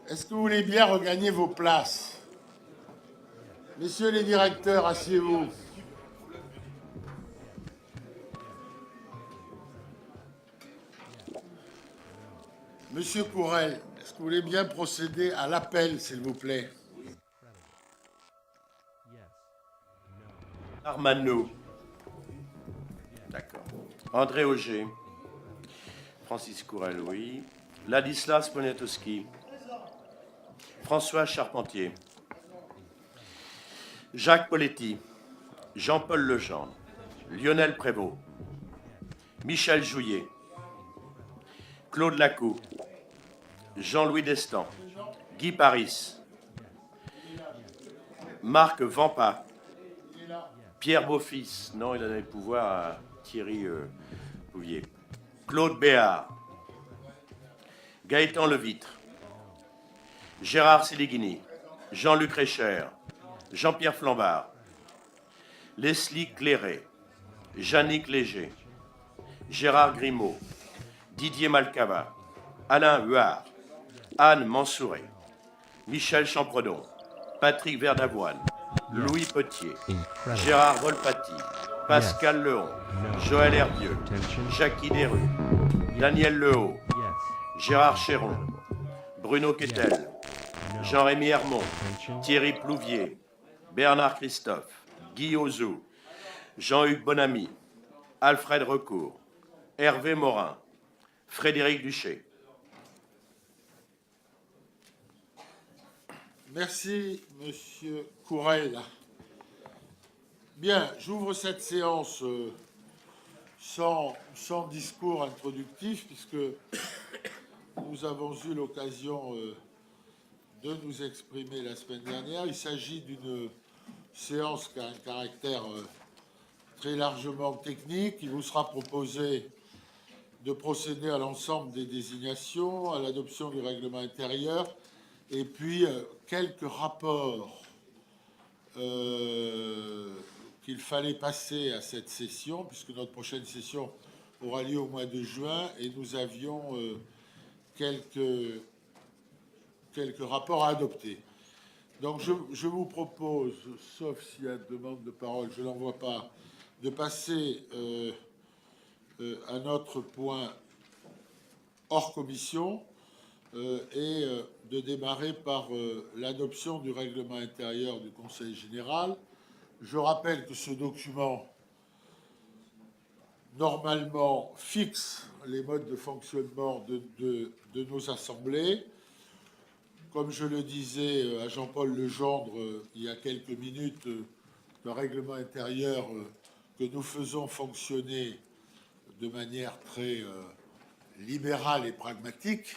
Est-ce que vous voulez bien regagner vos places? Messieurs les directeurs, asseyez-vous. Monsieur Courel, est-ce que vous voulez bien procéder à l'appel, s'il vous plaît? Armano. D'accord. André Auger. Francis Courel, oui. Ladislas Poniatowski. François Charpentier. Jacques Poletti. Jean-Paul Legendre. Lionel Prévost. Michel Jouillet. Claude Lacou. Jean-Louis Destan. Guy Paris. Marc Vampa. Pierre Beaufils. Non, il a donné le pouvoir à Thierry Bouvier. Claude Béard. Gaëtan Levitre. Gérard Séligny. Jean-Luc Récher. Jean-Pierre Flambard. Leslie Cléré. Jannick Léger. Gérard Grimaud. Didier Malcava. Alain Huard. Anne Mansouré. Michel Champredon. Patrick Verdavoine. Louis Potier. Gérard Volpati. Pascal Lehon. Joël Hervieux. Jackie Desrues. Daniel Lehaut. Gérard Chéron. Bruno Quetel. Jean-Rémy Hermont. Thierry Plouvier. Bernard Christophe. Guy Ozou. Jean-Hugues Bonamy. Alfred Recourt. Hervé Morin. Frédéric Duché. Merci, monsieur Courel. Bien, j'ouvre cette séance sans discours introductif, puisque nous avons eu l'occasion de nous exprimer la semaine dernière. Il s'agit d'une séance qui a un caractère très largement technique. Il vous sera proposé de procéder à l'ensemble des désignations, à l'adoption du règlement intérieur, et puis quelques rapports qu'il fallait passer à cette session, puisque notre prochaine session aura lieu au mois de juin, et nous avions quelques rapports à adopter. Donc je vous propose, sauf s'il y a demande de parole, je n'en vois pas, de passer à notre point hors commission et de démarrer par l'adoption du règlement intérieur du Conseil général. Je rappelle que ce document, normalement, fixe les modes de fonctionnement de nos assemblées. Comme je le disais à Jean-Paul Legendre il y a quelques minutes, le règlement intérieur que nous faisons fonctionner de manière très libérale et pragmatique,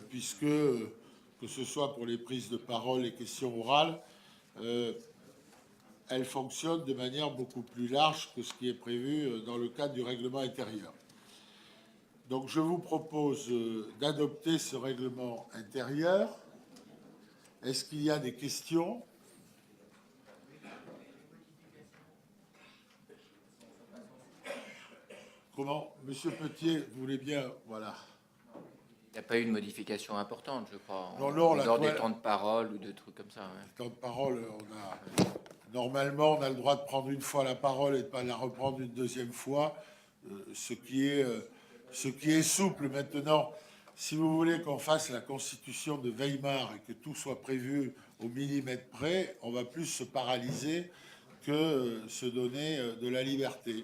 puisque, que ce soit pour les prises de parole et questions orales, elle fonctionne de manière beaucoup plus large que ce qui est prévu dans le cadre du règlement intérieur. Donc je vous propose d'adopter ce règlement intérieur. Est-ce qu'il y a des questions ? Comment ? Monsieur Petier, vous voulez bien... Voilà. Il n'y a pas eu de modification importante, je crois, Non, en dehors des temps de parole ou de trucs comme ça. Ouais. Temps de parole, normalement, on a le droit de prendre une fois la parole et de ne pas la reprendre une deuxième fois, ce qui est souple. Maintenant, si vous voulez qu'on fasse la constitution de Weimar et que tout soit prévu au millimètre près, on va plus se paralyser que se donner de la liberté.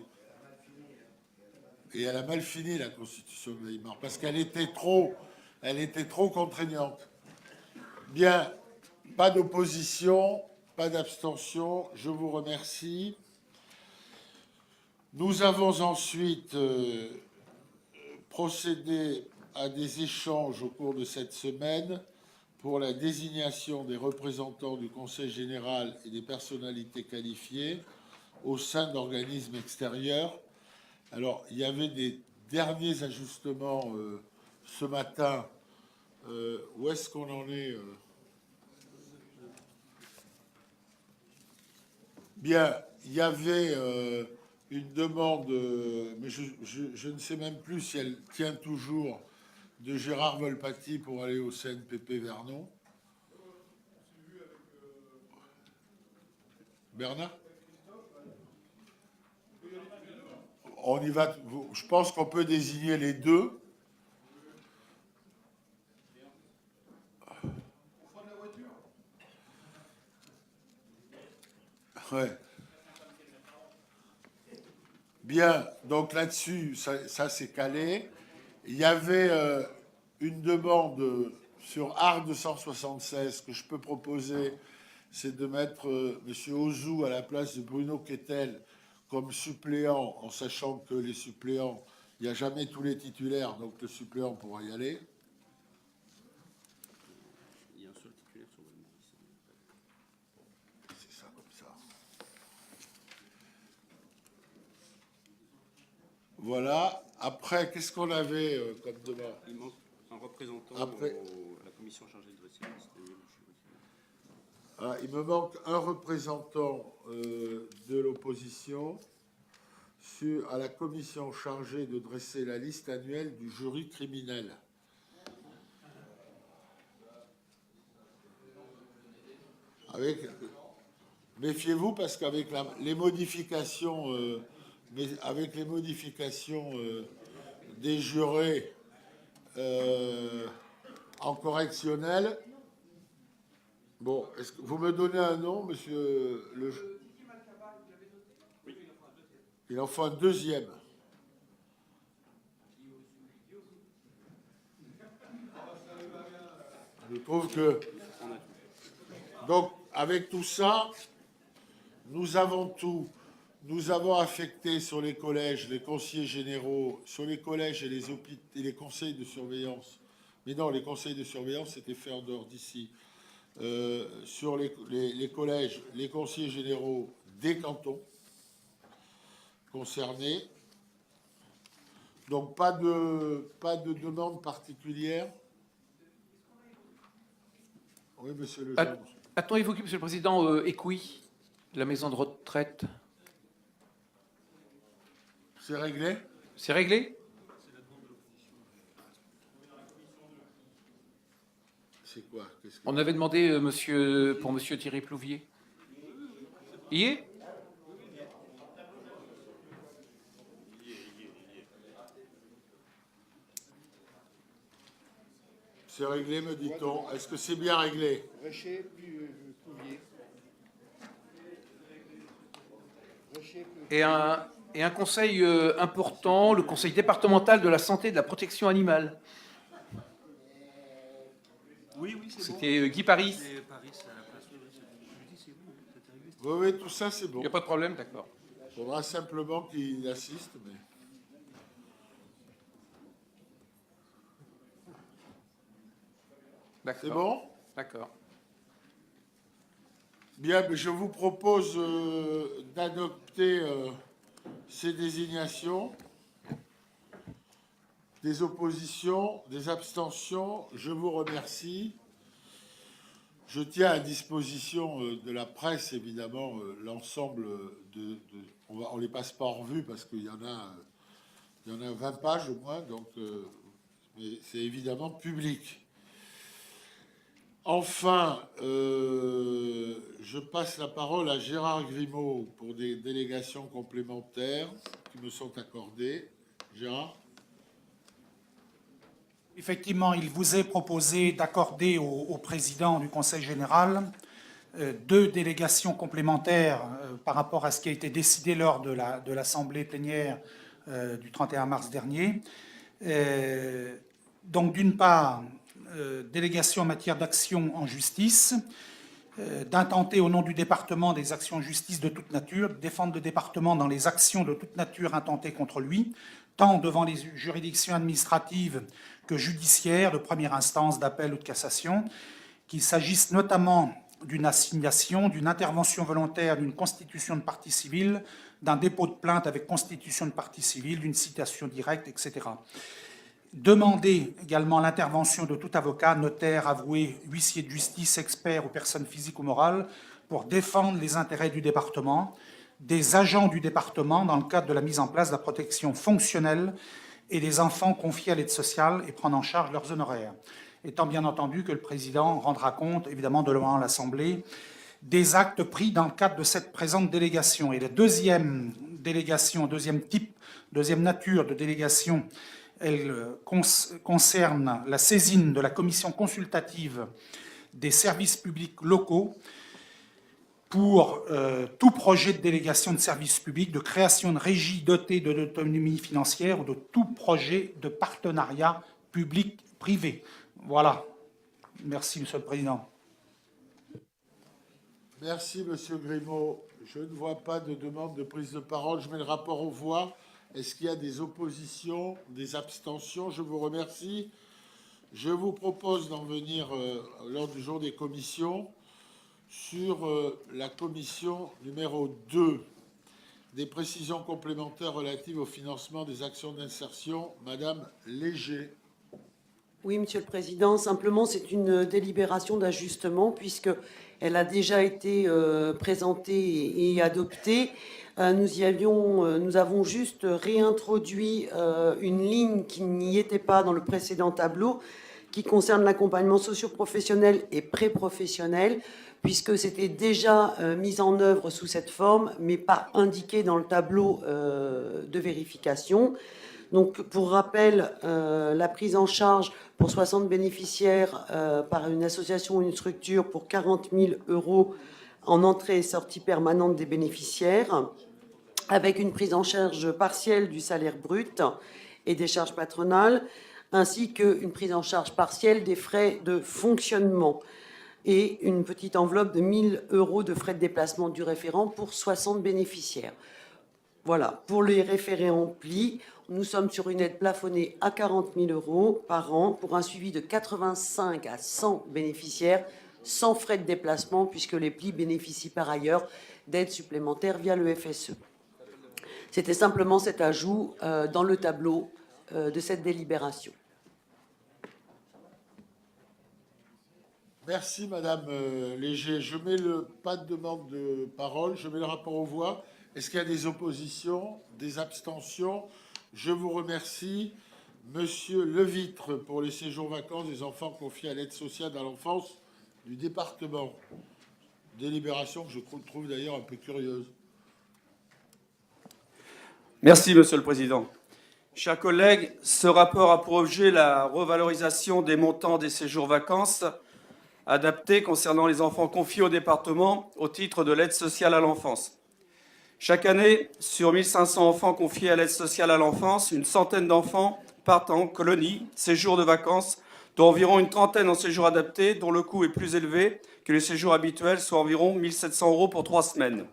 Et elle a mal fini, la constitution de Weimar, parce qu'elle était trop contraignante. Bien, pas d'opposition, pas d'abstention, je vous remercie. Nous avons ensuite procédé à des échanges au cours de cette semaine pour la désignation des représentants du Conseil général et des personnalités qualifiées au sein d'organismes extérieurs. Alors, il y avait des derniers ajustements ce matin. Où est-ce qu'on en est Bien, il y avait une demande, mais je ne sais même plus si elle tient toujours, de Gérard Volpatti pour aller au CNPP Vernon. Bernard? On y va. Je pense qu'on peut désigner les deux. Ouais. Bien, donc là-dessus, ça c'est calé. Il y avait une demande sur Art 276 que je peux proposer, c'est de mettre M. Ozou à la place de Bruno Quetel comme suppléant, en sachant que les suppléants, il n'y a jamais tous les titulaires, donc le suppléant pourra y aller. Il y a un seul titulaire sur le moment. C'est ça, comme ça. Voilà. Après, qu'est-ce qu'on avait comme demande? Il manque un représentant Après. à la commission chargée de dresser la liste annuelle. Ah, il me manque un représentant de l'opposition à la commission chargée de dresser la liste annuelle du jury criminel. Méfiez-vous parce qu'avec les modifications, des jurés en correctionnel. Bon, est-ce que vous me donnez un nom, monsieur le... Il en faut un deuxième. Je trouve que... Donc, avec tout ça, nous avons tout. Nous avons affecté sur les collèges les conseillers généraux, sur les collèges et les conseils de surveillance. Mais non, les conseils de surveillance, c'était fait en dehors d'ici. Sur les collèges, les conseillers généraux des cantons concernés. Donc, pas de demande particulière. Oui, monsieur le juge. A-t-on évoqué, Monsieur le Président, Equi, la maison de retraite? C'est réglé? C'est réglé? C'est quoi? On avait demandé pour Monsieur Thierry Plouvier. Il y est? C'est réglé, me dit-on. Est-ce que c'est bien réglé? Rocher, Plouvier. Et un conseil important, le conseil départemental de la santé et de la protection animale. Oui, c'est bon. C'était Guy Paris. Et Paris, c'est à la place de jeudi, c'est bon, c'est arrivé. Oui, oui, tout ça, c'est Il bon. n'y a pas de problème, d'accord. Il faudra simplement qu'il assiste, mais... C'est bon? D'accord. Bien, mais je vous propose d'adopter ces désignations. Des oppositions, des abstentions, je vous remercie. Je tiens à disposition de la presse, évidemment, l'ensemble on ne les passe pas en revue parce qu'il y en a 20 pages au moins, donc mais c'est évidemment public. Enfin, je passe la parole à Gérard Grimaud pour des délégations complémentaires qui me sont accordées. Gérard? Effectivement, il vous est proposé d'accorder au président du Conseil général 2 délégations complémentaires par rapport à ce qui a été décidé lors de l'Assemblée plénière du 31 mars dernier. Donc, d'une part, délégation en matière d'action en justice, d'intenter au nom du département des actions en justice de toute nature, de défendre le département dans les actions de toute nature intentées contre lui, tant devant les juridictions administratives que judiciaires, de première instance, d'appel ou de cassation, qu'il s'agisse notamment d'une assignation, d'une intervention volontaire, d'une constitution de partie civile, d'un dépôt de plainte avec constitution de partie civile, d'une citation directe, etc. Demander également l'intervention de tout avocat, notaire, avoué, huissier de justice, expert ou personne physique ou morale pour défendre les intérêts du département, des agents du département dans le cadre de la mise en place de la protection fonctionnelle et des enfants confiés à l'aide sociale et prendre en charge leurs honoraires. Étant bien entendu que le président rendra compte, évidemment, devant l'Assemblée, des actes pris dans le cadre de cette présente délégation. Et la deuxième délégation, deuxième nature de délégation, elle concerne la saisine de la commission consultative des services publics locaux pour tout projet de délégation de services publics, de création de régie dotée de l'autonomie financière ou de tout projet de partenariat public-privé. Voilà. Merci, Monsieur le Président. Merci, Monsieur Grimaud. Je ne vois pas de demande de prise de parole. Je mets le rapport aux voix. Est-ce qu'il y a des oppositions, des abstentions? Je vous remercie. Je vous propose d'en venir lors du jour des commissions sur la commission numéro 2, des précisions complémentaires relatives au financement des actions d'insertion. Madame Léger. Oui, Monsieur le Président. Simplement, c'est une délibération d'ajustement puisqu'elle a déjà été présentée et adoptée. Nous avons juste réintroduit une ligne qui n'y était pas dans le précédent tableau, qui concerne l'accompagnement socio-professionnel et pré-professionnel, puisque c'était déjà mis en œuvre sous cette forme, mais pas indiqué dans le tableau de vérification. Donc, pour rappel, la prise en charge pour 60 bénéficiaires par une association ou une structure pour 40 000 € en entrée et sortie permanente des bénéficiaires, avec une prise en charge partielle du salaire brut et des charges patronales, ainsi qu'une prise en charge partielle des frais de fonctionnement et une petite enveloppe de 1 000 € de frais de déplacement du référent pour 60 bénéficiaires. Voilà, pour les référés remplis, nous sommes sur une aide plafonnée à 40 000 € par an pour un suivi de 85 à 100 bénéficiaires sans frais de déplacement, puisque les plis bénéficient par ailleurs d'aides supplémentaires via le FSE. C'était simplement cet ajout dans le tableau de cette délibération. Merci, Madame Léger. Je mets pas de demande de parole. Je mets le rapport aux voix. Est-ce qu'il y a des oppositions, des abstentions? Je vous remercie. Monsieur Levitre, pour les séjours vacances des enfants confiés à l'aide sociale à l'enfance du département. Délibération que je trouve d'ailleurs un peu curieuse. Merci, Monsieur le Président. Chers collègues, ce rapport a pour objet la revalorisation des montants des séjours vacances adaptés concernant les enfants confiés au département au titre de l'aide sociale à l'enfance. Chaque année, sur 1500 enfants confiés à l'aide sociale à l'enfance, une centaine d'enfants partent en colonie, séjour de vacances, dont environ une trentaine en séjour adapté, dont le coût est plus élevé que les séjours habituels, soit environ 1 700 € pour 3 semaines.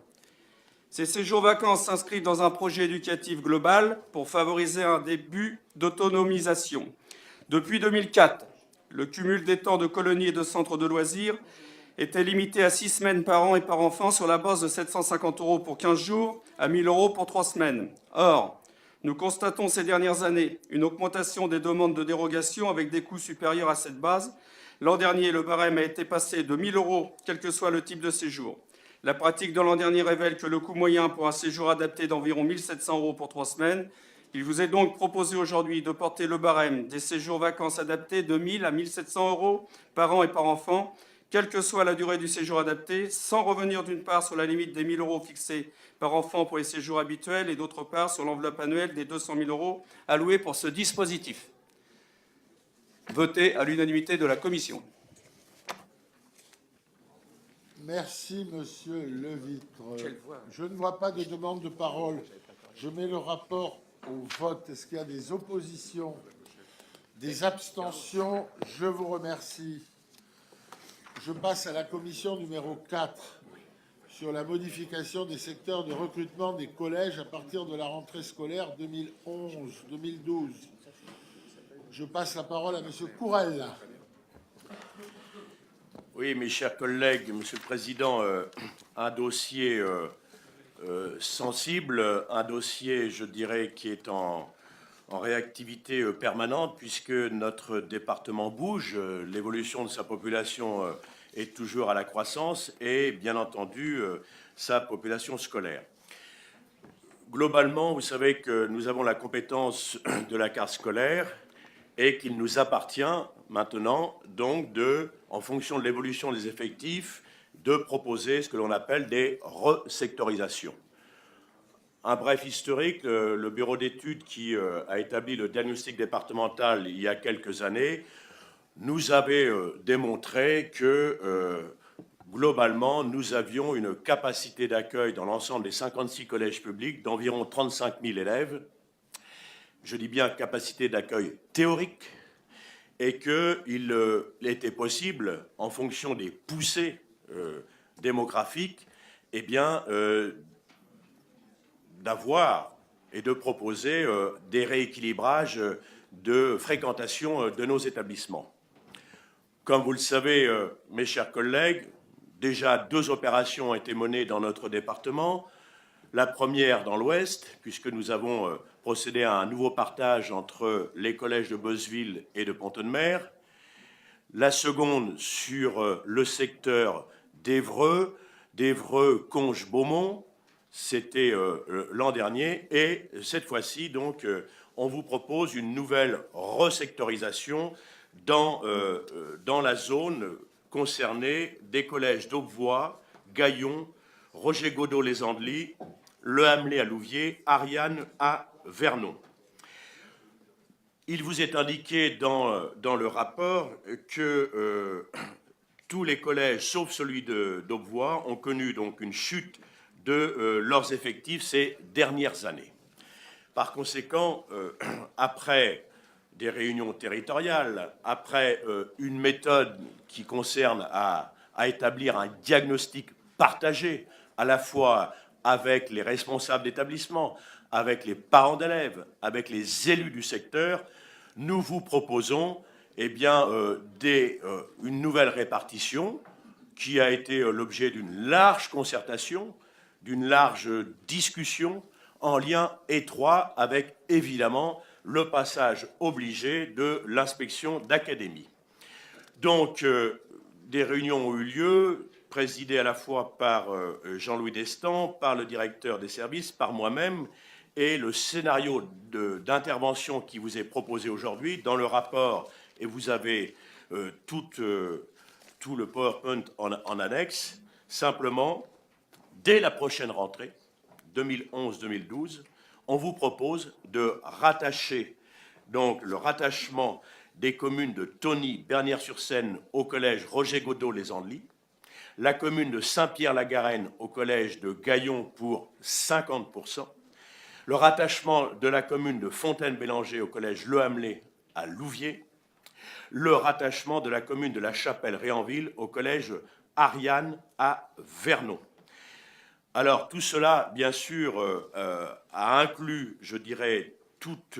Ces séjours vacances s'inscrivent dans un projet éducatif global pour favoriser un début d'autonomisation. Depuis 2004, le cumul des temps de colonie et de centres de loisirs était limité à 6 semaines par an et par enfant sur la base de 750 € pour 15 jours à 1 000 € pour 3 semaines. Or, nous constatons ces dernières années une augmentation des demandes de dérogation avec des coûts supérieurs à cette base. L'an dernier, le barème a été passé de 1 000 €, quel que soit le type de séjour. La pratique de l'an dernier révèle que le coût moyen pour un séjour adapté est d'environ 1 700 € pour 3 semaines. Il vous est donc proposé aujourd'hui de porter le barème des séjours vacances adaptés de 1 000 à 1 700 € par an et par enfant, quelle que soit la durée du séjour adapté, sans revenir d'une part sur la limite des 1 000 € fixée par enfant pour les séjours habituels et d'autre part sur l'enveloppe annuelle des 200 000 € alloués pour ce dispositif. Voté à l'unanimité de la Commission. Merci, Monsieur Levitre. Je ne vois pas de demande de parole. Je mets le rapport au vote. Est-ce qu'il y a des oppositions, des abstentions? Je vous remercie. Je passe à la commission numéro 4 sur la modification des secteurs de recrutement des collèges à partir de la rentrée scolaire 2011-2012. Je passe la parole à Monsieur Courel. Oui, mes chers collègues, Monsieur le Président, un dossier sensible, un dossier, je dirais, qui est en réactivité permanente, puisque notre département bouge, l'évolution de sa population est toujours à la croissance, et bien entendu, sa population scolaire. Globalement, vous savez que nous avons la compétence de la carte scolaire et qu'il nous appartient maintenant, donc, en fonction de l'évolution des effectifs, de proposer ce que l'on appelle des resectorisations. Un bref historique, le bureau d'études qui a établi le diagnostic départemental il y a quelques années nous avait démontré que, globalement, nous avions une capacité d'accueil dans l'ensemble des 56 collèges publics d'environ 35 000 élèves. Je dis bien capacité d'accueil théorique, et qu'il était possible, en fonction des poussées démographiques, eh bien, d'avoir et de proposer des rééquilibrages de fréquentation de nos établissements. Comme vous le savez, mes chers collègues, déjà 2 opérations ont été menées dans notre département. La première dans l'Ouest, puisque nous avons procédé à un nouveau partage entre les collèges de Beuzeville et de Pont-de-Mer. La seconde sur le secteur d'Évreux, Conches-Beaumont, c'était l'an dernier. Et cette fois-ci, donc, on vous propose une nouvelle resectorisation dans la zone concernée des collèges d'Aubevoie, Gaillon, Roger Godot-les Andelys, Le Hamelais à Louviers, Ariane à Vernon. Il vous est indiqué dans le rapport que tous les collèges, sauf celui d'Aubevoie, ont connu donc une chute de leurs effectifs ces dernières années. Par conséquent, après des réunions territoriales, après une méthode qui concerne à établir un diagnostic partagé, à la fois avec les responsables d'établissement, avec les parents d'élèves, avec les élus du secteur, nous vous proposons eh bien, une nouvelle répartition qui a été l'objet d'une large concertation, d'une large discussion, en lien étroit avec, évidemment, le passage obligé de l'inspection d'académie. Donc, des réunions ont eu lieu, présidées à la fois par Jean-Louis Destan, par le directeur des services, par moi-même, et le scénario d'intervention qui vous est proposé aujourd'hui dans le rapport, et vous avez tout le PowerPoint en annexe, simplement, dès la prochaine rentrée, 2011-2012, on vous propose de rattacher, donc le rattachement des communes de Tony, Bernières-sur-Seine au collège Roger Godot-les Andelys, la commune de Saint-Pierre-la-Garenne au collège de Gaillon pour 50%, le rattachement de la commune de Fontaine-Bélanger au collège Le Hamelais à Louviers, le rattachement de la commune de La Chapelle-Réanville au collège Ariane à Vernon. Alors, tout cela, bien sûr, a inclus, je dirais, toute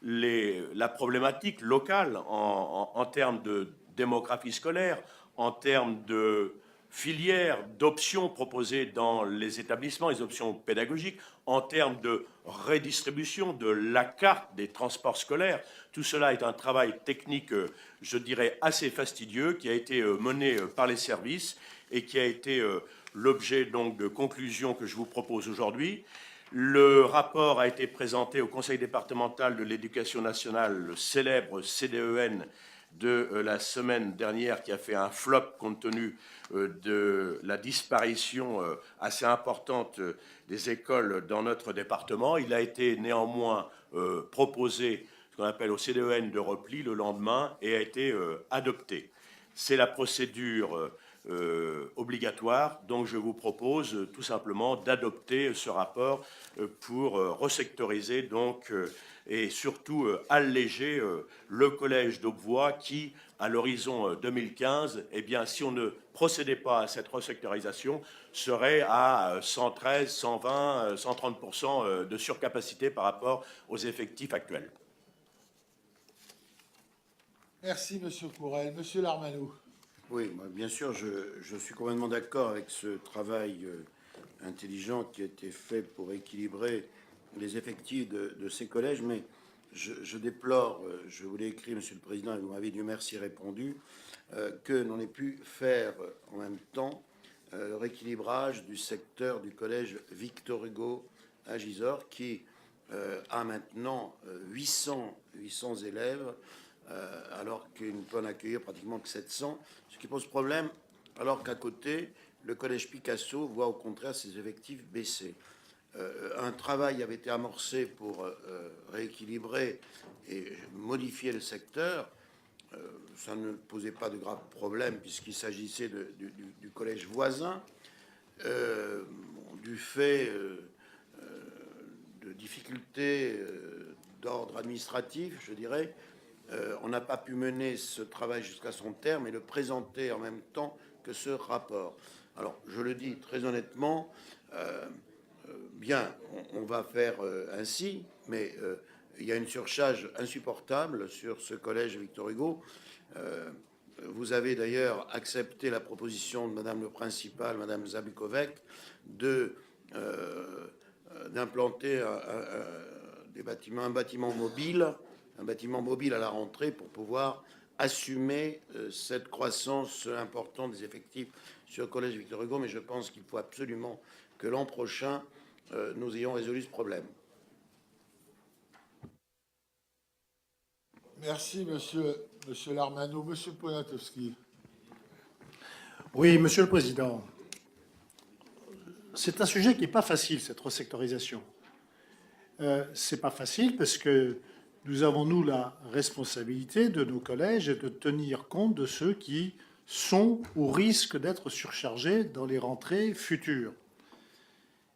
la problématique locale en termes de démographie scolaire, en termes de filières, d'options proposées dans les établissements, les options pédagogiques, en termes de redistribution de la carte des transports scolaires. Tout cela est un travail technique, je dirais, assez fastidieux, qui a été mené par les services et qui a été l'objet donc de conclusions que je vous propose aujourd'hui. Le rapport a été présenté au Conseil départemental de l'éducation nationale, le célèbre CDEN de la semaine dernière, qui a fait un flop compte tenu de la disparition assez importante des écoles dans notre département. Il a été néanmoins proposé, ce qu'on appelle au CDEN de repli, le lendemain, et a été adopté. C'est la procédure obligatoire, donc je vous propose tout simplement d'adopter ce rapport pour resectoriser donc et surtout alléger le collège d'Aubevoie qui, à l'horizon 2015, eh bien, si on ne procédait pas à cette resectorisation, serait à 113, 120, 130% de surcapacité par rapport aux effectifs actuels. Merci, Monsieur Courel. Monsieur Larmanou. Oui, bien sûr, je suis complètement d'accord avec ce travail intelligent qui a été fait pour équilibrer les effectifs de ces collèges, mais je déplore, je vous l'ai écrit, Monsieur le Président, et vous m'avez Dieu merci répondu, que l'on ait pu faire en même temps le rééquilibrage du secteur du collège Victor Hugo à Gisors, qui a maintenant 800 élèves, alors qu'il ne peut en accueillir pratiquement que 700, ce qui pose problème, alors qu'à côté, le collège Picasso voit au contraire ses effectifs baisser. Un travail avait été amorcé pour rééquilibrer et modifier le secteur. Ça ne posait pas de graves problèmes puisqu'il s'agissait du collège voisin. Du fait de difficultés d'ordre administratif, je dirais, on n'a pas pu mener ce travail jusqu'à son terme et le présenter en même temps que ce rapport. Alors, je le dis très honnêtement, bien, on va faire ainsi, mais il y a une surcharge insupportable sur ce collège Victor Hugo. Vous avez d'ailleurs accepté la proposition de Madame le principal, Madame Zabukovec, d'implanter un bâtiment mobile à la rentrée pour pouvoir assumer cette croissance importante des effectifs sur le collège Victor Hugo. Mais je pense qu'il faut absolument que l'an prochain, nous ayons résolu ce problème. Merci, monsieur Larmano. Monsieur Poniatowski. Oui, Monsieur le Président. C'est un sujet qui n'est pas facile, cette resectorisation. C'est pas facile parce que nous avons, nous, la responsabilité de nos collèges et de tenir compte de ceux qui sont ou risquent d'être surchargés dans les rentrées futures.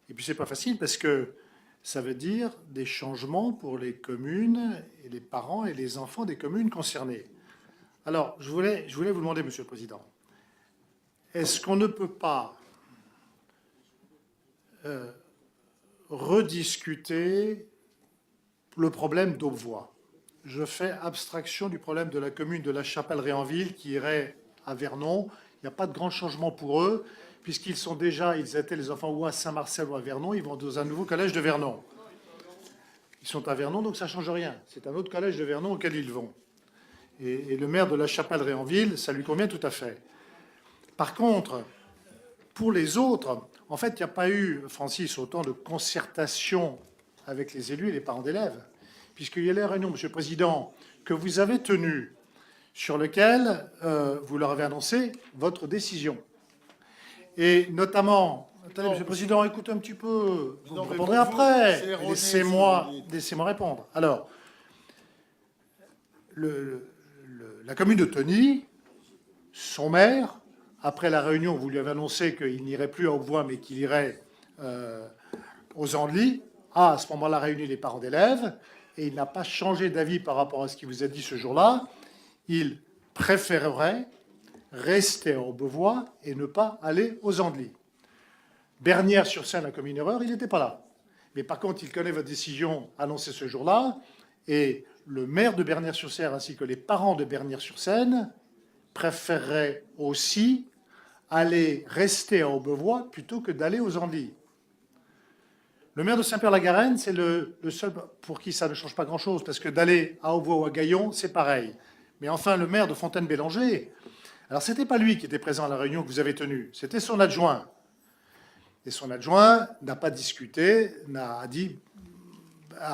Et puis, c'est pas facile parce que ça veut dire des changements pour les communes et les parents et les enfants des communes concernées. Alors, je voulais vous demander, Monsieur le Président, est-ce qu'on ne peut pas rediscuter le problème d'Aubevoie? Je fais abstraction du problème de la commune de La Chapelle-Réanville qui irait à Vernon. Il n'y a pas de grand changement pour eux, puisqu'ils étaient les enfants ou à Saint-Marcel ou à Vernon, ils vont dans un nouveau collège de Vernon. Ils sont à Vernon, donc ça ne change rien. C'est un autre collège de Vernon auquel ils vont. Et le maire de La Chapelle-Réanville, ça lui convient tout à fait. Par contre, pour les autres, en fait, il n'y a pas eu, Francis, autant de concertation avec les élus et les parents d'élèves, puisqu'il y a les réunions, Monsieur le Président, que vous avez tenues, sur lesquelles vous leur avez annoncé votre décision. Et notamment, attendez, Monsieur le Président, écoutez un petit peu, vous me répondrez après. Laissez-moi répondre. Alors, la commune de Thony, son maire, après la réunion, vous lui avez annoncé qu'il n'irait plus à Aubevoie, mais qu'il irait aux Andelys, a à ce moment-là réuni les parents d'élèves, et il n'a pas changé d'avis par rapport à ce qu'il vous a dit ce jour-là. Il préférerait rester à Aubevoie et ne pas aller aux Andelys. Bernières-sur-Seine a commis une erreur, il n'était pas là. Mais par contre, il connaît votre décision annoncée ce jour-là, et le maire de Bernières-sur-Seine ainsi que les parents de Bernières-sur-Seine préféreraient aussi rester à Aubevoie plutôt que d'aller aux Andelys. Le maire de Saint-Pierre-la-Garenne, c'est le seul pour qui ça ne change pas grand-chose, parce que d'aller à Aubevoie ou à Gaillon, c'est pareil. Mais enfin, le maire de Fontaine-Bélanger, alors ce n'était pas lui qui était présent à la réunion que vous avez tenue, c'était son adjoint. Et son adjoint n'a pas discuté, a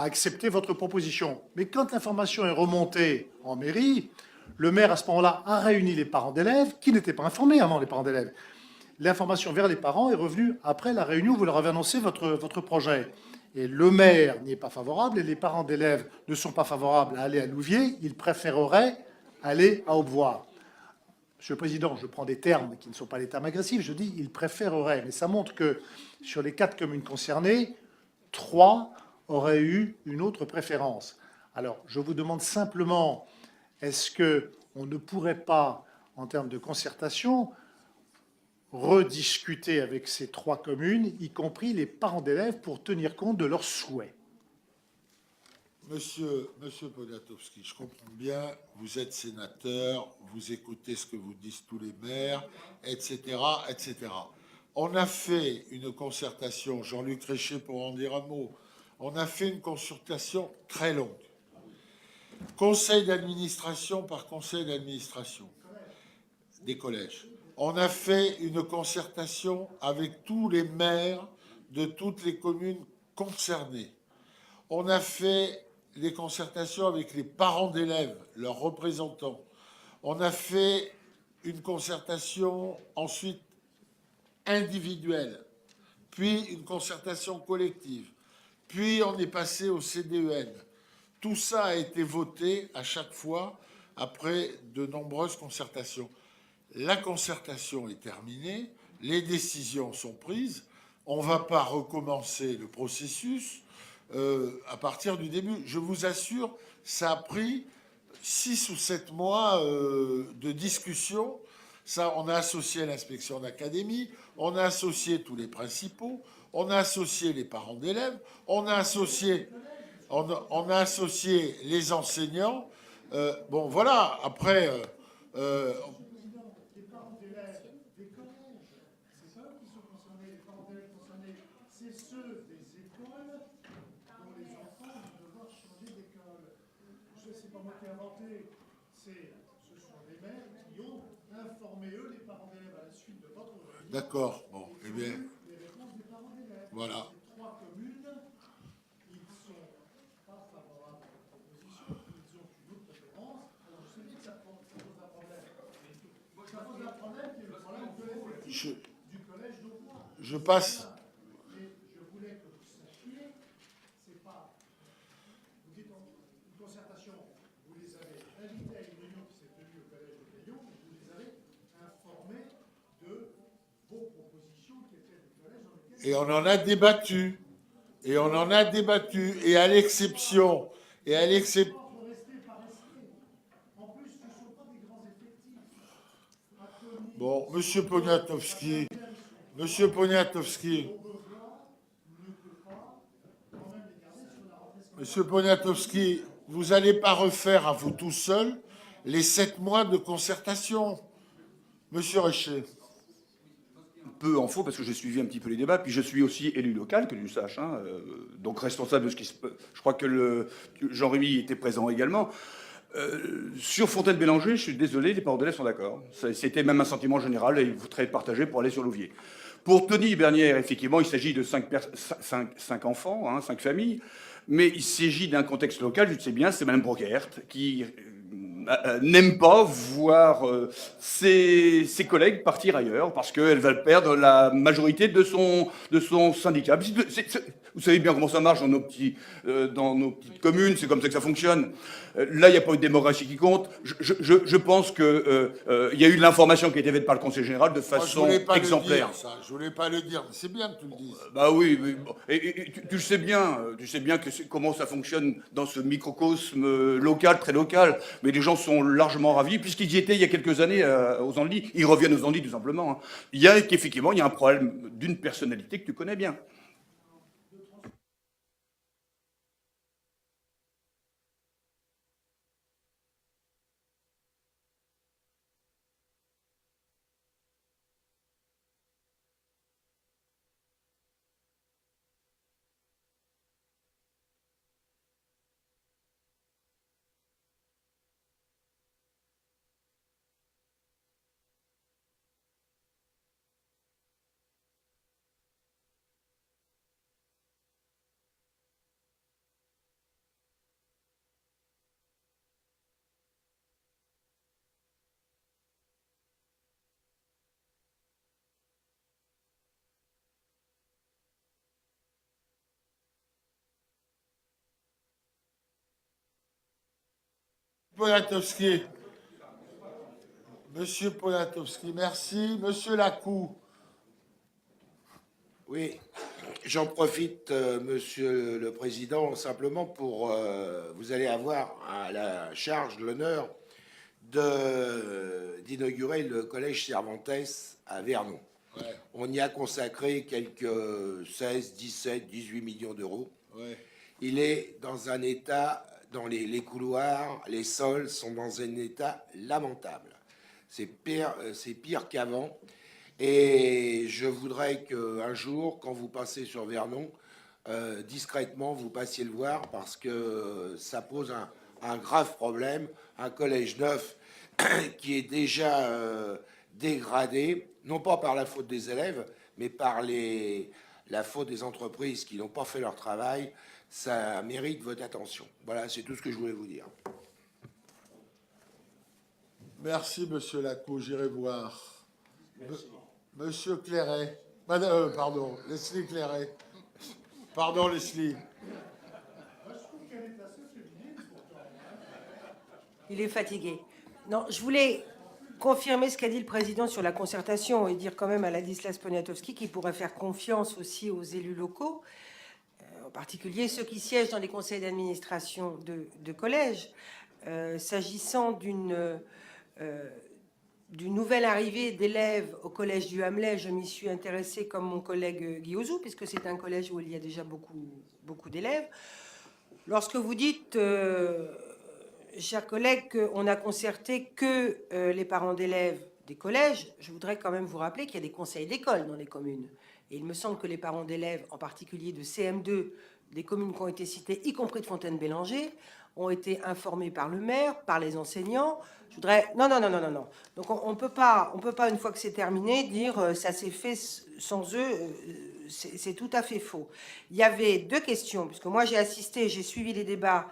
accepté votre proposition. Mais quand l'information est remontée en mairie, le maire, à ce moment-là, a réuni les parents d'élèves, qui n'étaient pas informés avant, les parents d'élèves. L'information vers les parents est revenue après la réunion où vous leur avez annoncé votre projet. Et le maire n'y est pas favorable, et les parents d'élèves ne sont pas favorables à aller à Louviers, ils préféreraient aller à Aubevoie. Monsieur le Président, je prends des termes qui ne sont pas des termes agressifs, je dis ils préféreraient. Mais ça montre que sur les 4 communes concernées, 3 auraient eu une autre préférence. Alors, je vous demande simplement, est-ce qu'on ne pourrait pas, en termes de concertation, rediscuter avec ces 3 communes, y compris les parents d'élèves, pour tenir compte de leurs souhaits? Monsieur Poniatowski, je comprends bien, vous êtes sénateur, vous écoutez ce que vous disent tous les maires, etc., etc. On a fait une concertation, Jean-Luc Réchet pour en dire un mot, on a fait une consultation très longue. Conseil d'administration par conseil d'administration des collèges. On a fait une concertation avec tous les maires de toutes les communes concernés. On a fait des concertations avec les parents d'élèves, leurs représentants. On a fait une concertation ensuite individuelle, puis une concertation collective, puis on est passé au CDEN. Tout ça a été voté à chaque fois après de nombreuses concertations. La concertation est terminée, les décisions sont prises, on ne va pas recommencer le processus à partir du début. Je vous assure, ça a pris 6 ou 7 mois de discussion. Ça, on a associé l'inspection d'académie, on a associé tous les principaux, on a associé les parents d'élèves, on a associé les enseignants. Bon, voilà, après... Les parents d'élèves des collèges, c'est pas eux qui sont concernés, les parents d'élèves concernés, c'est ceux des écoles dont les enfants vont devoir changer d'école. C'est pas moi qui ai inventé, ce sont les maires qui ont informé eux, les parents d'élèves, à la suite de votre réunion. D'accord, bon, eh bien, Les réponses des parents d'élèves. voilà. Ces 3 communes, ils ne sont pas favorables à la proposition, ils ont une autre préférence. Alors je sais bien que ça pose un problème. Ça pose un problème qui est le problème du collège d'Aubois. Je passe. Mais je voulais que vous sachiez, c'est pas. Vous dites une concertation, vous les avez invités à une réunion qui s'est tenue au collège de Gaillon, vous les avez informés de vos propositions qui étaient du collège dans lequel. Et on en a débattu. Et on en a débattu. Et à l'exception. Et à l'exception. En plus, ce ne sont pas des grands effectifs. Bon, Monsieur Poniatowski. Monsieur Poniatowski. Monsieur Poniatowski, vous n'allez pas refaire à vous tout seul les 7 mois de concertation. Monsieur Richer. Peu en faut parce que j'ai suivi un petit peu les débats, puis je suis aussi élu local, que tu saches, hein, donc responsable de ce qui se peut. Je crois que Jean-Rémy était présent également. Sur Fontaine-Bélanger, je suis désolé, les parents d'élèves sont d'accord. C'était même un sentiment général et il voudrait partager pour aller sur Louviers. Pour Tony Bernière, effectivement, il s'agit de 5 enfants, hein, 5 familles, mais il s'agit d'un contexte local, je sais bien, c'est Mme Brockert qui n'aime pas voir ses collègues partir ailleurs parce qu'elle va perdre la majorité de son syndicat. Vous savez bien comment ça marche dans nos petites communes, c'est comme ça que ça fonctionne. Là, il n'y a pas eu de démocratie qui compte. Je pense qu'il y a eu de l'information qui a été faite par le Conseil général de façon exemplaire. Je voulais pas le dire, mais c'est bien que tu le dises. Bah oui, mais bon. Et tu le sais bien, comment ça fonctionne dans ce microcosme local, très local. Mais les gens sont largement ravis, puisqu'ils y étaient il y a quelques années aux Andelys. Ils reviennent aux Andelys tout simplement. Hein. Il y a un problème d'une personnalité que tu connais bien. Poniatowski. Monsieur Poniatowski, merci. Monsieur Lacou. Oui, j'en profite, Monsieur le Président, simplement pour... vous allez avoir à la charge, l'honneur d'inaugurer le collège Cervantes à Vernon. Ouais. On y a consacré quelques 16, 17, 18 millions d'euros. Ouais. Il est dans un état, dans les couloirs, les sols sont dans un état lamentable. C'est pire qu'avant. Et je voudrais qu'un jour, quand vous passez sur Vernon, discrètement, vous passiez le voir parce que ça pose un grave problème. Un collège neuf qui est déjà dégradé, non pas par la faute des élèves, mais par les la faute des entreprises qui n'ont pas fait leur travail, ça mérite votre attention. Voilà, c'est tout ce que je voulais vous dire. Merci, monsieur Lacou, j'irai voir. Monsieur Clairet. Pardon, Leslie Clairet. Pardon, Leslie. Il est fatigué. Non, je voulais confirmer ce qu'a dit le président sur la concertation et dire quand même à Ladislas Poniatowski qu'il pourrait faire confiance aussi aux élus locaux, en particulier ceux qui siègent dans les conseils d'administration de collèges, s'agissant d'une nouvelle arrivée d'élèves au collège du Hamelet. Je m'y suis intéressée comme mon collègue Guy Ozou, puisque c'est un collège où il y a déjà beaucoup d'élèves. Lorsque vous dites, chers collègues, qu'on n'a concerté que les parents d'élèves des collèges, je voudrais quand même vous rappeler qu'il y a des conseils d'école dans les communes. Et il me semble que les parents d'élèves, en particulier de CM2, des communes qui ont été citées, y compris de Fontaine-Bélanger, ont été informés par le maire, par les enseignants. Je voudrais... Non. Donc on peut pas, une fois que c'est terminé, dire ça s'est fait sans eux. C'est tout à fait faux. Il y avait deux questions, puisque moi j'ai assisté, j'ai suivi les débats,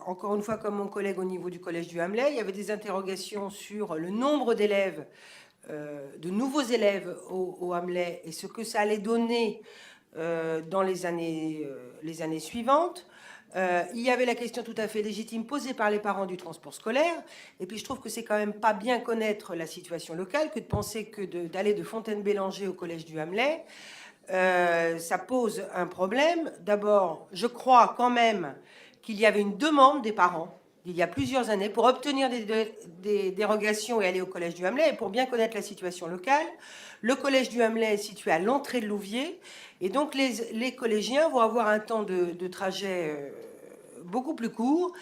encore une fois comme mon collègue au niveau du collège du Hamelet. Il y avait des interrogations sur le nombre d'élèves, de nouveaux élèves au Hamelet, et ce que ça allait donner dans les années suivantes. Il y avait la question tout à fait légitime posée par les parents du transport scolaire. Et puis je trouve que c'est quand même pas bien connaître la situation locale que de penser que d'aller de Fontaine-Bélanger au collège du Hamelet, ça pose un problème. D'abord, je crois quand même qu'il y avait une demande des parents il y a plusieurs années pour obtenir des dérogations et aller au collège du Hamelet. Et pour bien connaître la situation locale, le collège du Hamelet est situé à l'entrée de Louviers. Et donc, les collégiens vont avoir un temps de trajet beaucoup plus court.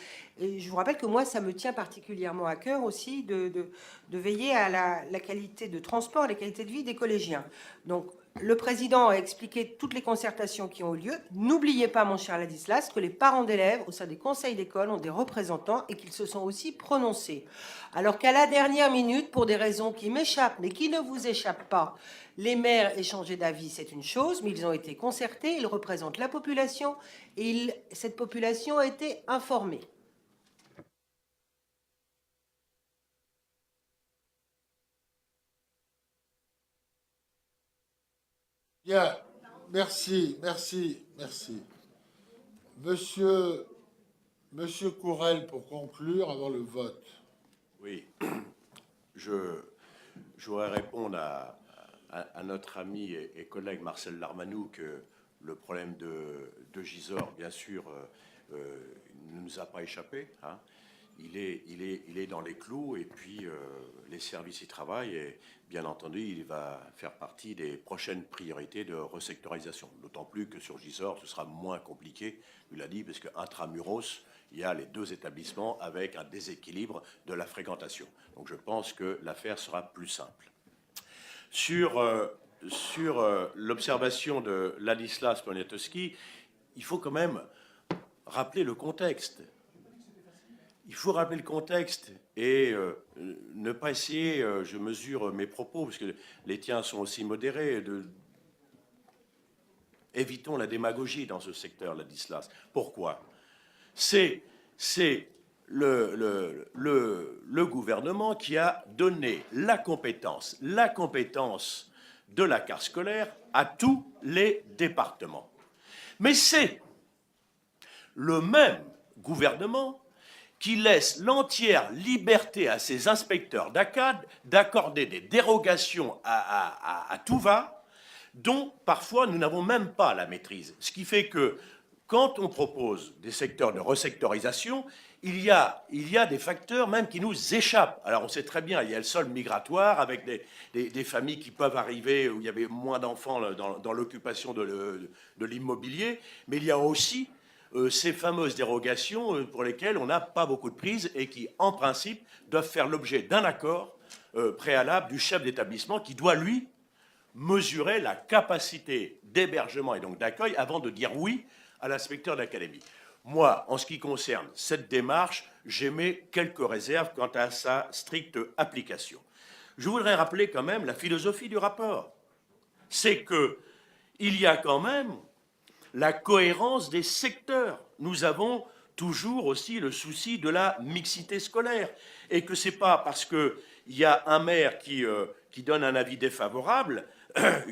Et je vous rappelle que moi, ça me tient particulièrement à cœur aussi de veiller à la qualité de transport, à la qualité de vie des collégiens. Donc, le président a expliqué toutes les concertations qui ont eu lieu. N'oubliez pas, mon cher Ladislas, que les parents d'élèves, au sein des conseils d'école, ont des représentants et qu'ils se sont aussi prononcés. Alors qu'à la dernière minute, pour des raisons qui m'échappent, mais qui ne vous échappent pas, les maires aient changé d'avis, c'est une chose, mais ils ont été concertés, ils représentent la population et cette population a été informée. Bien, merci. Monsieur Courel, pour conclure, avant le vote. Oui, je voudrais répondre à notre ami et collègue Marcel Larmanoux que le problème de Gisors, bien sûr, ne nous a pas échappé. Hein. Il est dans les clous et puis les services y travaillent et bien entendu il va faire partie des prochaines priorités de resectorisation. D'autant plus que sur Gisors ce sera moins compliqué, il l'a dit, parce qu'intramuros il y a les deux établissements avec un déséquilibre de la fréquentation. Donc je pense que l'affaire sera plus simple. Sur l'observation de Ladislas Poniatowski, il faut quand même rappeler le contexte. Il faut rappeler le contexte et ne pas essayer, je mesure mes propos, parce que les tiens sont aussi modérés, évitons la démagogie dans ce secteur, Ladislas. Pourquoi? C'est le gouvernement qui a donné la compétence de la carte scolaire à tous les départements. Mais c'est le même gouvernement qui laisse l'entière liberté à ses inspecteurs d'ACAD d'accorder des dérogations à tout va, dont parfois nous n'avons même pas la maîtrise. Ce qui fait que quand on propose des secteurs de resectorisation, il y a des facteurs même qui nous échappent. Alors on sait très bien, il y a le sol migratoire avec des familles qui peuvent arriver où il y avait moins d'enfants dans l'occupation de l'immobilier, mais il y a aussi ces fameuses dérogations pour lesquelles on n'a pas beaucoup de prise et qui, en principe, doivent faire l'objet d'un accord préalable du chef d'établissement qui doit, lui, mesurer la capacité d'hébergement et donc d'accueil avant de dire oui à l'inspecteur d'académie. Moi, en ce qui concerne cette démarche, j'émets quelques réserves quant à sa stricte application. Je voudrais rappeler quand même la philosophie du rapport. C'est que il y a quand même la cohérence des secteurs. Nous avons toujours aussi le souci de la mixité scolaire, et que ce n'est pas parce qu'il y a un maire qui donne un avis défavorable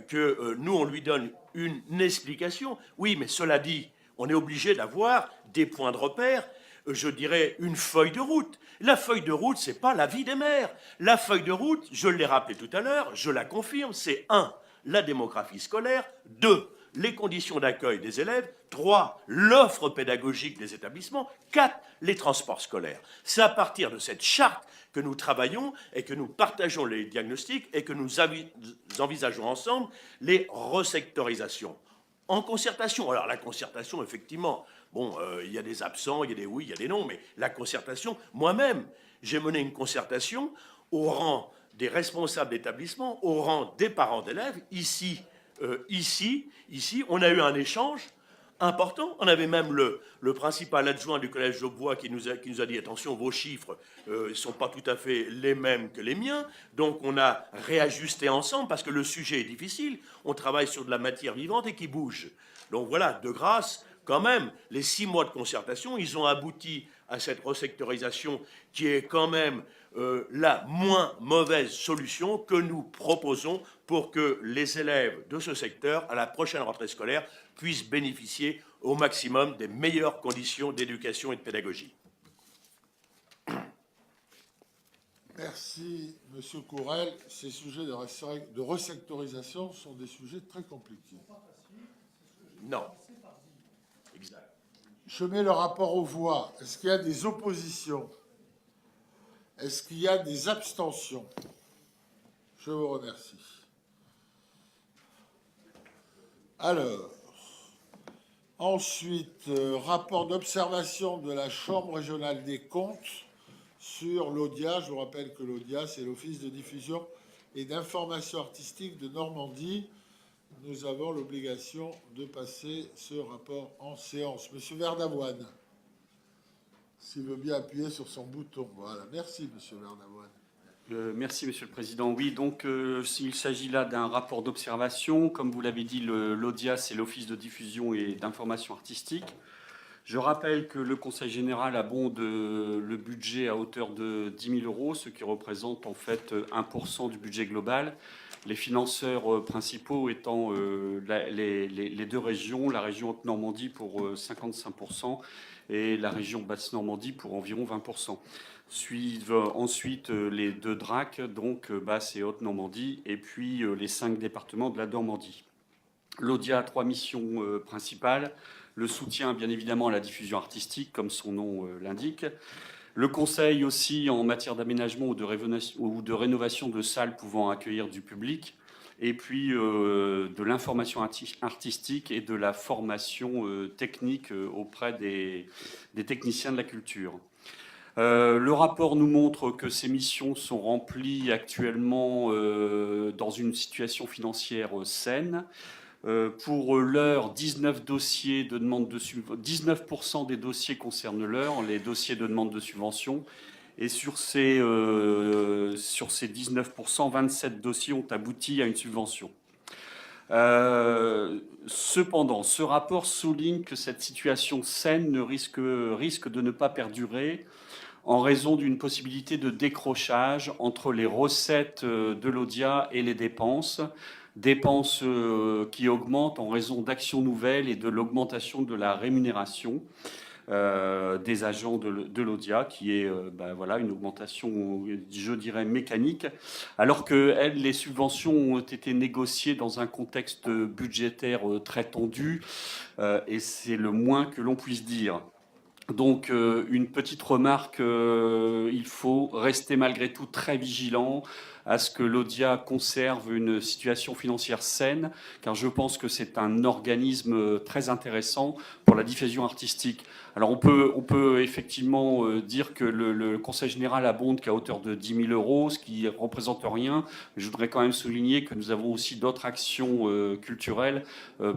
que nous, on lui donne une explication. Oui, mais cela dit, on est obligé d'avoir des points de repère, je dirais une feuille de route. La feuille de route, ce n'est pas l'avis des maires. La feuille de route, je l'ai rappelé tout à l'heure, je la confirme, c'est 1, la démographie scolaire, 2, les conditions d'accueil des élèves, 3, l'offre pédagogique des établissements, 4, les transports scolaires. C'est à partir de cette charte que nous travaillons et que nous partageons les diagnostics et que nous envisageons ensemble les resectorisations. En concertation. Alors la concertation, effectivement, bon, il y a des absents, il y a des oui, il y a des non, mais la concertation, moi-même, j'ai mené une concertation au rang des responsables d'établissement, au rang des parents d'élèves. Ici, on a eu un échange important. On avait même le principal adjoint du collège d'Aubois qui nous a dit, attention, vos chiffres ne sont pas tout à fait les mêmes que les miens. Donc on a réajusté ensemble parce que le sujet est difficile. On travaille sur de la matière vivante et qui bouge. Donc voilà, de grâce, quand même, les 6 mois de concertation, ils ont abouti à cette resectorisation qui est quand même la moins mauvaise solution que nous proposons pour que les élèves de ce secteur, à la prochaine rentrée scolaire, puissent bénéficier au maximum des meilleures conditions d'éducation et de pédagogie. Merci, Monsieur Courel. Ces sujets de resectorisation sont des sujets très compliqués. Non. Exact. Je mets le rapport aux voix. Est-ce qu'il y a des oppositions? Est-ce qu'il y a des abstentions? Je vous remercie. Alors, ensuite, rapport d'observation de la Chambre régionale des comptes sur l'ODIA. Je vous rappelle que l'ODIA, c'est l'Office de diffusion et d'information artistique de Normandie. Nous avons l'obligation de passer ce rapport en séance. Monsieur Verdavoine, s'il veut bien appuyer sur son bouton. Voilà, merci, Monsieur Verdavoine. Merci, Monsieur le Président. Oui, donc il s'agit là d'un rapport d'observation. Comme vous l'avez dit, l'ODIA, c'est l'Office de diffusion et d'information artistique. Je rappelle que le Conseil général abonde le budget à hauteur de 10 000 €, ce qui représente en fait 1% du budget global. Les financeurs principaux étant les 2 régions, la région Haute-Normandie pour 55% et la région Basse-Normandie pour environ 20%. Suivent ensuite les 2 DRAC, donc Basse et Haute-Normandie, et puis les 5 départements de la Normandie. L'ODIA a 3 missions principales. Le soutien, bien évidemment, à la diffusion artistique, comme son nom l'indique. Le conseil aussi en matière d'aménagement ou de rénovation de salles pouvant accueillir du public. Et puis de l'information artistique et de la formation technique auprès des techniciens de la culture. Le rapport nous montre que ces missions sont remplies actuellement dans une situation financière saine. Pour l'heure, 19% des dossiers concernent l'heure, les dossiers de demande de subvention. Et sur ces 19%, 27 dossiers ont abouti à une subvention. Cependant, ce rapport souligne que cette situation saine risque de ne pas perdurer en raison d'une possibilité de décrochage entre les recettes de l'ODIA et les dépenses qui augmentent en raison d'actions nouvelles et de l'augmentation de la rémunération des agents de l'ODIA, qui est voilà, une augmentation, je dirais, mécanique, alors que les subventions ont été négociées dans un contexte budgétaire très tendu, et c'est le moins que l'on puisse dire. Donc, une petite remarque, il faut rester malgré tout très vigilant à ce que l'ODIA conserve une situation financière saine, car je pense que c'est un organisme très intéressant pour la diffusion artistique. Alors on peut effectivement dire que le Conseil général abonde qu'à hauteur de 10 000 €, ce qui ne représente rien. Je voudrais quand même souligner que nous avons aussi d'autres actions culturelles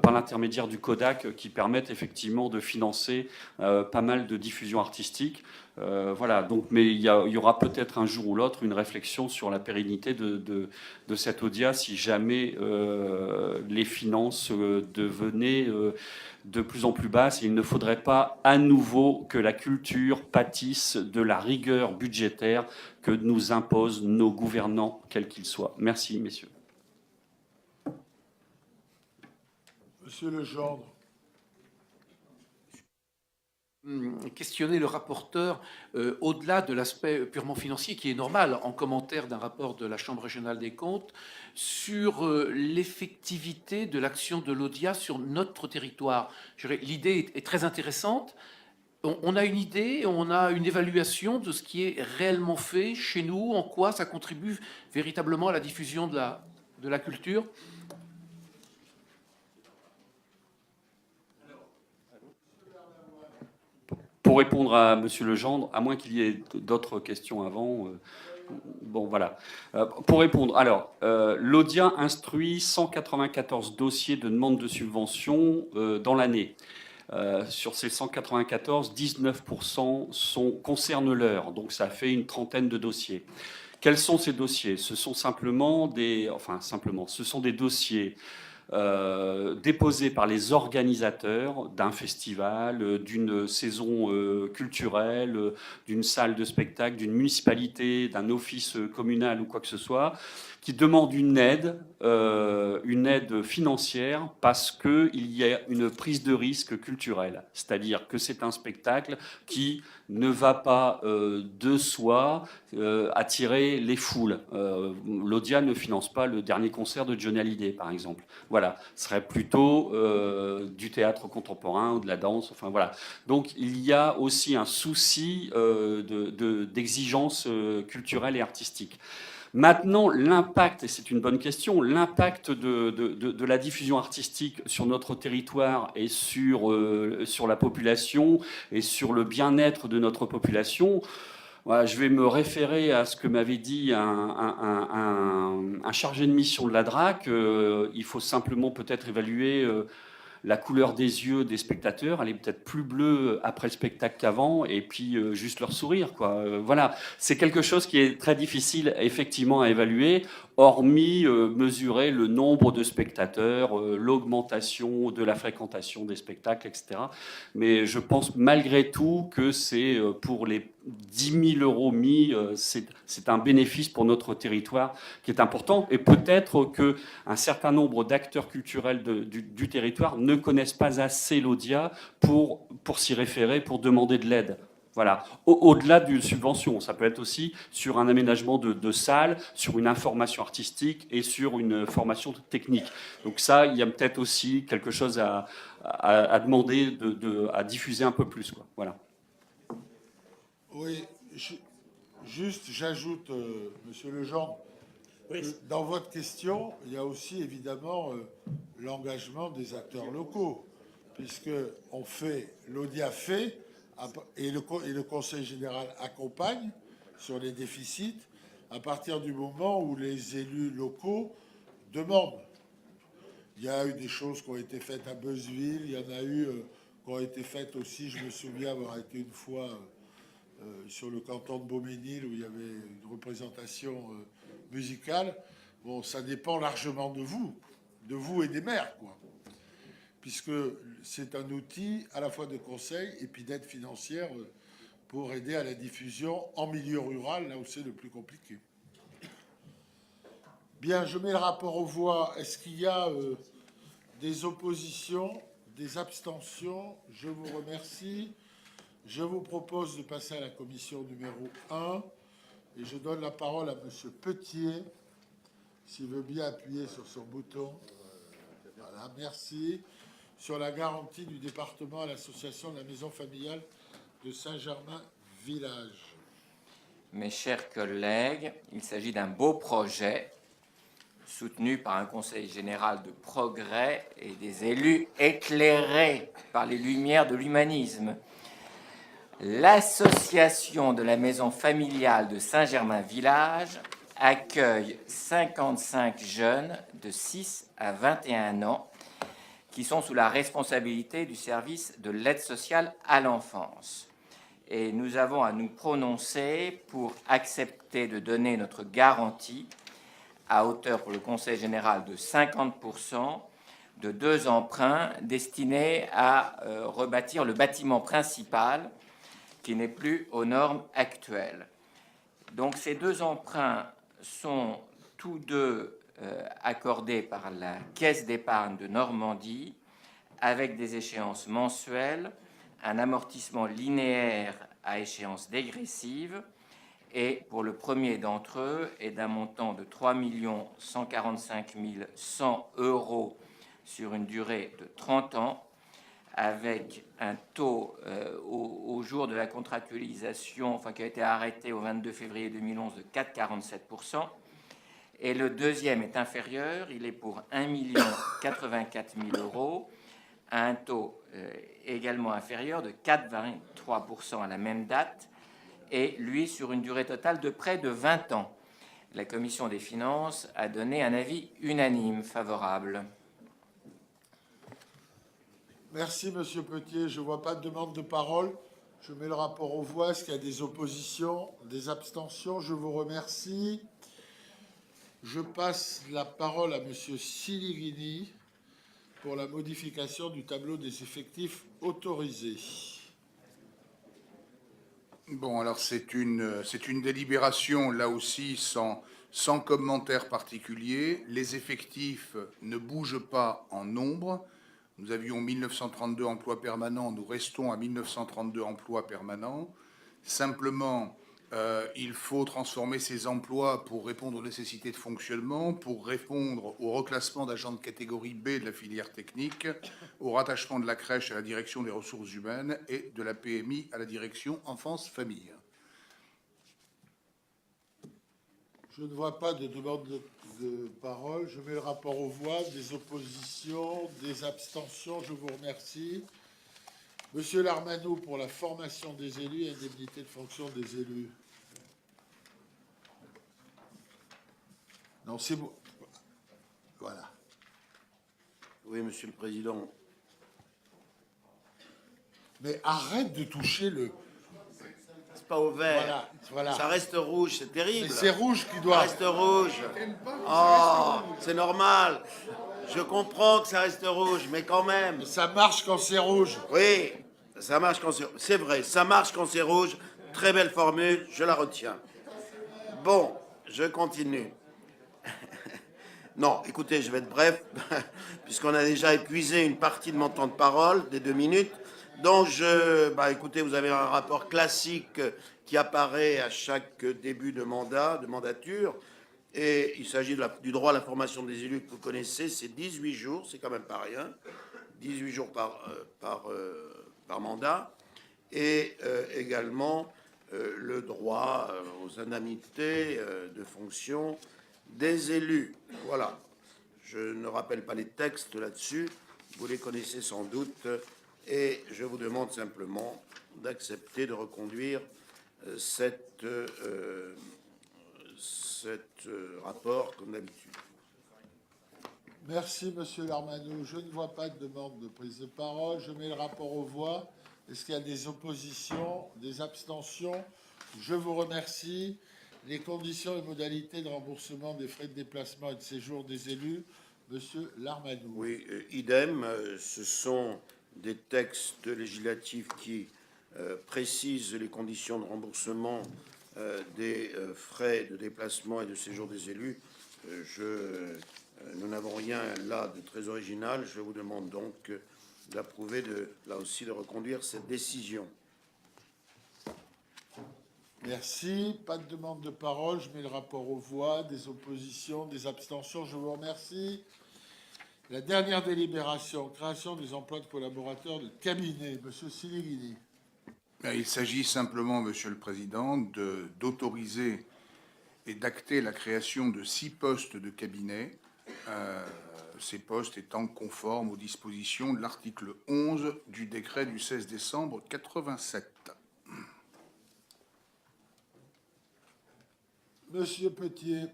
par l'intermédiaire du Kodak qui permettent effectivement de financer pas mal canal de diffusion artistique. Voilà, donc, mais il y aura peut-être un jour ou l'autre une réflexion sur la pérennité de cette Audia si jamais les finances devenaient de plus en plus basses. Il ne faudrait pas à nouveau que la culture pâtisse de la rigueur budgétaire que nous imposent nos gouvernants, quels qu'ils soient. Merci, messieurs. Monsieur Legendre. Questionner le rapporteur au-delà de l'aspect purement financier qui est normal en commentaire d'un rapport de la Chambre régionale des comptes sur l'effectivité de l'action de l'Audia sur notre territoire. L'idée est très intéressante. On a une idée, on a une évaluation de ce qui est réellement fait chez nous, en quoi ça contribue véritablement à la diffusion de la culture. Pour répondre à Monsieur Legendre, à moins qu'il y ait d'autres questions avant, bon voilà. Pour répondre, alors, l'Audia instruit 194 dossiers de demande de subvention dans l'année. Sur ces 194, 19% concernent l'heure, donc ça fait une trentaine de dossiers. Quels sont ces dossiers? Ce sont ce sont des dossiers déposés par les organisateurs d'un festival, d'une saison culturelle, d'une salle de spectacle, d'une municipalité, d'un office communal ou quoi que ce soit, qui demandent une aide financière parce qu'il y a une prise de risque culturelle. C'est-à-dire que c'est un spectacle qui ne va pas de soi attirer les foules. L'Audia ne finance pas le dernier concert de Johnny Hallyday, par exemple. Voilà, ce serait plutôt du théâtre contemporain ou de la danse. Enfin voilà. Donc il y a aussi un souci d'exigence culturelle et artistique. Maintenant, l'impact, et c'est une bonne question, l'impact de la diffusion artistique sur notre territoire et sur la population et sur le bien-être de notre population, voilà, je vais me référer à ce que m'avait dit un chargé de mission de la DRAC. Il faut simplement peut-être évaluer la couleur des yeux des spectateurs, elle est peut-être plus bleue après le spectacle qu'avant, et puis juste leur sourire, quoi. Voilà, c'est quelque chose qui est très difficile effectivement à évaluer, hormis mesurer le nombre de spectateurs, l'augmentation de la fréquentation des spectacles, etc. Mais je pense malgré tout que c'est pour les 10 000 euros mis, c'est un bénéfice pour notre territoire qui est important. Et peut-être qu'un certain nombre d'acteurs culturels du territoire ne connaissent pas assez l'Audia pour s'y référer, pour demander de l'aide. Voilà. Au-delà d'une subvention, ça peut être aussi sur un aménagement de salles, sur une information artistique et sur une formation technique. Donc ça, il y a peut-être aussi quelque chose à demander, à diffuser un peu plus, quoi. Voilà. Oui, juste, j'ajoute, Monsieur Legendre, dans votre question, il y a aussi évidemment l'engagement des acteurs locaux, puisque l'Audia fait, et le Conseil général accompagne sur les déficits à partir du moment où les élus locaux demandent. Il y a eu des choses qui ont été faites à Beuzeville, il y en a eu qui ont été faites aussi, je me souviens avoir été une fois sur le canton de Beauménil où il y avait une représentation musicale. Bon, ça dépend largement de vous et des maires, quoi. Puisque c'est un outil à la fois de conseil et puis d'aide financière pour aider à la diffusion en milieu rural, là où c'est le plus compliqué. Bien, je mets le rapport aux voix. Est-ce qu'il y a des oppositions, des abstentions? Je vous remercie. Je vous propose de passer à la commission numéro 1 et je donne la parole à Monsieur Petier, s'il veut bien appuyer sur son bouton. Voilà, merci. Sur la garantie du département à l'association de la maison familiale de Saint-Germain-Village. Mes chers collègues, il s'agit d'un beau projet soutenu par un conseil général de progrès et des élus éclairés par les lumières de l'humanisme. L'association de la maison familiale de Saint-Germain-Village accueille 55 jeunes de 6 à 21 ans qui sont sous la responsabilité du service de l'aide sociale à l'enfance. et nous avons à nous prononcer pour accepter de donner notre garantie à hauteur pour le Conseil général de 50% de 2 emprunts destinés à rebâtir le bâtiment principal qui n'est plus aux normes actuelles. Donc ces 2 emprunts sont tous deux accordés par la Caisse d'épargne de Normandie avec des échéances mensuelles, un amortissement linéaire à échéance dégressive et pour le premier d'entre eux est d'un montant de 3 145 100 € sur une durée de 30 ans avec un taux au jour de la contractualisation, enfin qui a été arrêté au 22 février 2011 de 4,47%. Et le deuxième est inférieur, il est pour 1 084 000 € à un taux également inférieur de 4,23% à la même date, et lui sur une durée totale de près de 20 ans. La Commission des finances a donné un avis unanime favorable. Merci, Monsieur Petier. Je ne vois pas de demande de parole. Je mets le rapport aux voix. Est-ce qu'il y a des oppositions, des abstentions? Je vous remercie. Je passe la parole à Monsieur Siligini pour la modification du tableau des effectifs autorisés. Bon, alors c'est une délibération, là aussi, sans commentaire particulier. Les effectifs ne bougent pas en nombre. Nous avions 1932 emplois permanents, nous restons à 1932 emplois permanents. Simplement, il faut transformer ces emplois pour répondre aux nécessités de fonctionnement, pour répondre au reclassement d'agents de catégorie B de la filière technique, au rattachement de la crèche à la direction des ressources humaines et de la PMI à la direction enfance-famille. Je ne vois pas de demande de parole. Je mets le rapport aux voix. Des oppositions, des abstentions. Je vous remercie. Monsieur Larmanou, pour la formation des élus et indemnité de fonction des élus. Non, c'est bon. Voilà. Oui, Monsieur le Président. Mais arrête de toucher le... C'est pas au vert. Voilà, voilà. Ça reste rouge, c'est terrible. Mais c'est rouge qui doit... Ça reste rouge. Oh, c'est normal. Je comprends que ça reste rouge, mais quand même. Ça marche quand c'est rouge. Oui, ça marche quand c'est... C'est vrai, ça marche quand c'est rouge. Très belle formule, je la retiens. Bon, je continue. Non, écoutez, je vais être bref, puisqu'on a déjà épuisé une partie de mon temps de parole, des 2 minutes. Donc, écoutez, vous avez un rapport classique qui apparaît à chaque début de mandat, de mandature. Et il s'agit du droit à la formation des élus que vous connaissez. C'est 18 jours, c'est quand même pas rien. 18 jours par mandat. Et également le droit aux indemnités de fonction des élus. Voilà. Je ne rappelle pas les textes là-dessus. Vous les connaissez sans doute. Et je vous demande simplement d'accepter de reconduire cet rapport comme d'habitude. Merci, Monsieur Larmanou. Je ne vois pas de demande de prise de parole. Je mets le rapport aux voix. Est-ce qu'il y a des oppositions, des abstentions? Je vous remercie. Les conditions et modalités de remboursement des frais de déplacement et de séjour des élus, Monsieur Larmanou. Oui, idem. Ce sont des textes législatifs qui précisent les conditions de remboursement des frais de déplacement et de séjour des élus. Nous n'avons rien là de très original. Je vous demande donc d'approuver, là aussi, de reconduire cette décision. Merci. Pas de demande de parole. Je mets le rapport aux voix. Des oppositions, des abstentions. Je vous remercie. La dernière délibération, création des emplois de collaborateurs de cabinet. Monsieur Siligini. Il s'agit simplement, Monsieur le Président, d'autoriser et d'acter la création de 6 postes de cabinet, ces postes étant conformes aux dispositions de l'article 11 du décret du 16 décembre 87. Monsieur Petier.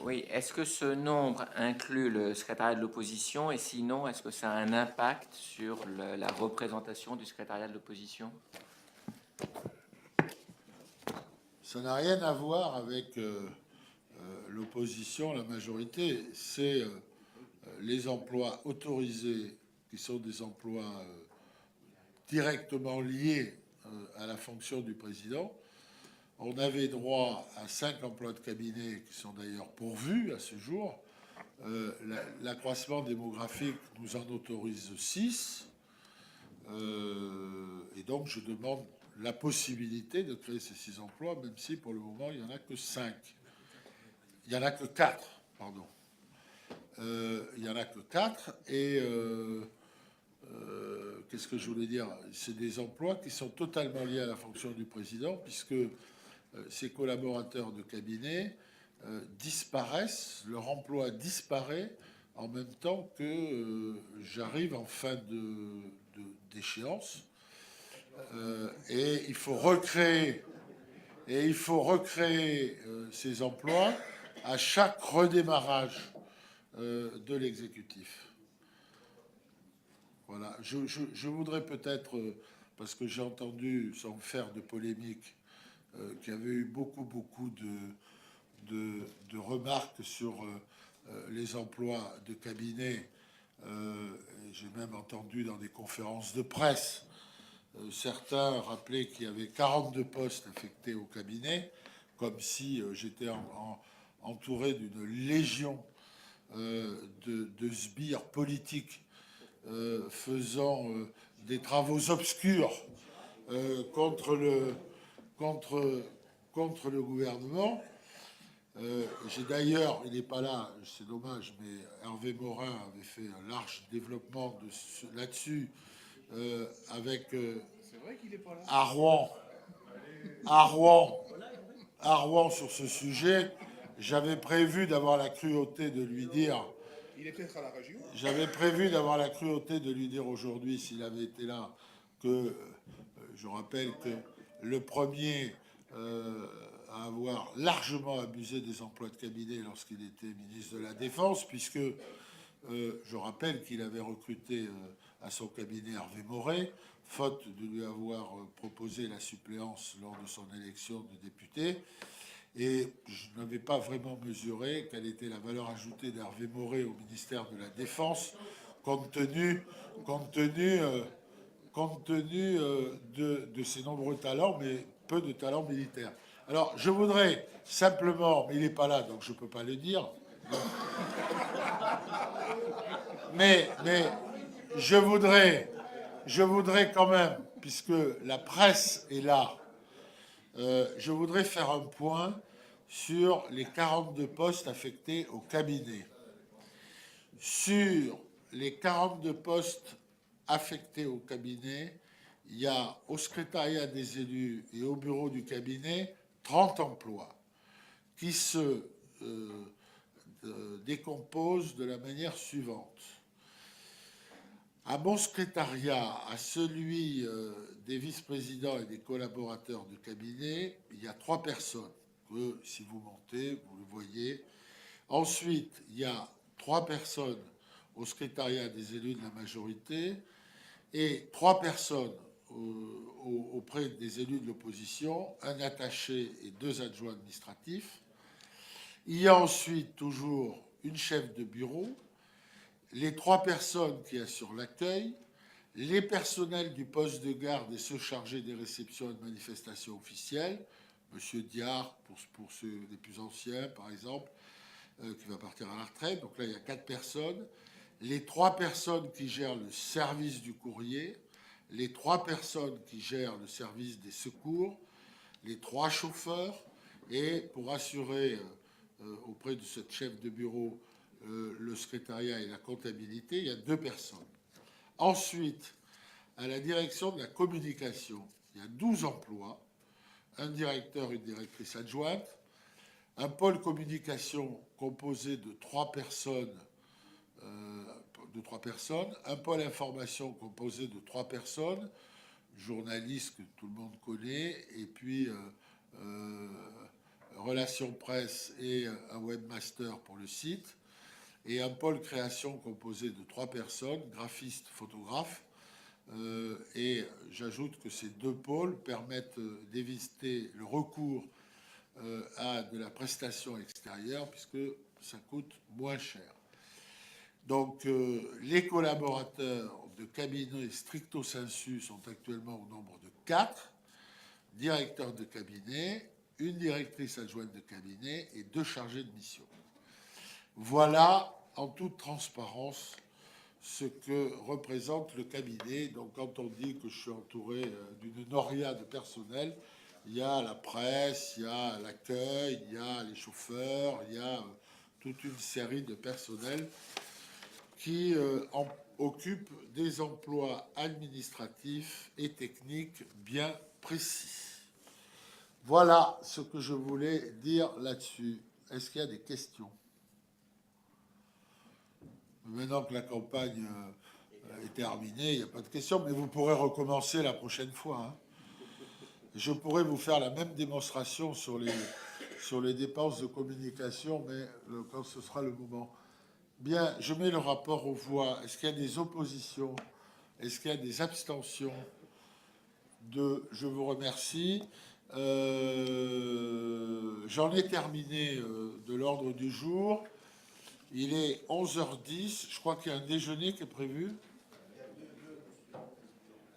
Oui, est-ce que ce nombre inclut le secrétariat de l'opposition et sinon, est-ce que ça a un impact sur la représentation du secrétariat de l'opposition? Ça n'a rien à voir avec l'opposition, la majorité. C'est les emplois autorisés, qui sont des emplois directement liés à la fonction du président. On avait droit à 5 emplois de cabinet qui sont d'ailleurs pourvus à ce jour. L'accroissement démographique nous en autorise 6. Et donc, je demande la possibilité de créer ces 6 emplois, même si pour le moment, il n'y en a que 5. Il n'y en a que 4, pardon. Il n'y en a que 4. Et qu'est-ce que je voulais dire? C'est des emplois qui sont totalement liés à la fonction du président, puisque ces collaborateurs de cabinet disparaissent, leur emploi disparaît en même temps que j'arrive en fin d'échéance. Et il faut recréer, ces emplois à chaque redémarrage de l'exécutif. Voilà. Je voudrais peut-être, parce que j'ai entendu, sans faire de polémique, qu'il y avait eu beaucoup de remarques sur les emplois de cabinet. J'ai même entendu dans des conférences de presse certains rappeler qu'il y avait 42 postes affectés au cabinet, comme si j'étais entouré d'une légion de sbires politiques faisant des travaux obscurs contre le gouvernement. J'ai d'ailleurs, il n'est pas là, c'est dommage, mais Hervé Morin avait fait un large développement là-dessus avec C'est vrai qu'il n'est pas là. à Rouen sur ce sujet. J'avais prévu d'avoir la cruauté de lui dire. Il est peut-être à la région. J'avais prévu d'avoir la cruauté de lui dire aujourd'hui, s'il avait été là, que je rappelle que le premier à avoir largement abusé des emplois de cabinet lorsqu'il était ministre de la Défense, puisque je rappelle qu'il avait recruté à son cabinet Hervé Moret, faute de lui avoir proposé la suppléance lors de son élection de député. Et je n'avais pas vraiment mesuré quelle était la valeur ajoutée d'Hervé Moret au ministère de la Défense, compte tenu de ses nombreux talents, mais peu de talents militaires. Alors, je voudrais simplement, mais il n'est pas là, donc je ne peux pas le dire, mais je voudrais quand même, puisque la presse est là, je voudrais faire un point sur les 42 postes affectés au cabinet. Sur les 42 postes affectés au cabinet, il y a au secrétariat des élus et au bureau du cabinet 30 emplois qui se décomposent de la manière suivante. À mon secrétariat, à celui des vice-présidents et des collaborateurs de cabinet, il y a 3 personnes que, si vous montez, vous le voyez. Ensuite, il y a 3 personnes au secrétariat des élus de la majorité et 3 personnes auprès des élus de l'opposition, un attaché et 2 adjoints administratifs. Il y a ensuite toujours une chef de bureau, les 3 personnes qui assurent l'accueil, les personnels du poste de garde et ceux chargés des réceptions et de manifestations officielles, M. Diard, pour ceux les plus anciens, par exemple, qui va partir à la retraite. Donc là, il y a 4 personnes. Les 3 personnes qui gèrent le service du courrier, les 3 personnes qui gèrent le service des secours, les 3 chauffeurs, et pour assurer auprès de cette chef de bureau le secrétariat et la comptabilité, il y a 2 personnes. Ensuite, à la direction de la communication, il y a 12 emplois, un directeur, une directrice adjointe, un pôle communication composé de 3 personnes, un pôle information composé de 3 personnes, journalistes que tout le monde connaît, et puis relations presse et un webmaster pour le site, et un pôle création composé de 3 personnes, graphistes, photographes, et j'ajoute que ces 2 pôles permettent d'éviter le recours à de la prestation extérieure, puisque ça coûte moins cher. Donc, les collaborateurs de cabinet stricto sensu sont actuellement au nombre de 4, directeurs de cabinet, une directrice adjointe de cabinet et 2 chargés de mission. Voilà, en toute transparence, ce que représente le cabinet. Donc, quand on dit que je suis entouré d'une noria de personnel, il y a la presse, il y a l'accueil, il y a les chauffeurs, il y a toute une série de personnels qui occupent des emplois administratifs et techniques bien précis. Voilà ce que je voulais dire là-dessus. Est-ce qu'il y a des questions? Maintenant que la campagne est terminée, il n'y a pas de questions, mais vous pourrez recommencer la prochaine fois. Hein. Je pourrais vous faire la même démonstration sur les dépenses de communication, mais quand ce sera le moment. Bien, je mets le rapport aux voix. Est-ce qu'il y a des oppositions? Est-ce qu'il y a des abstentions? Je vous remercie. J'en ai terminé de l'ordre du jour. Il est 11h10. Je crois qu'il y a un déjeuner qui est prévu.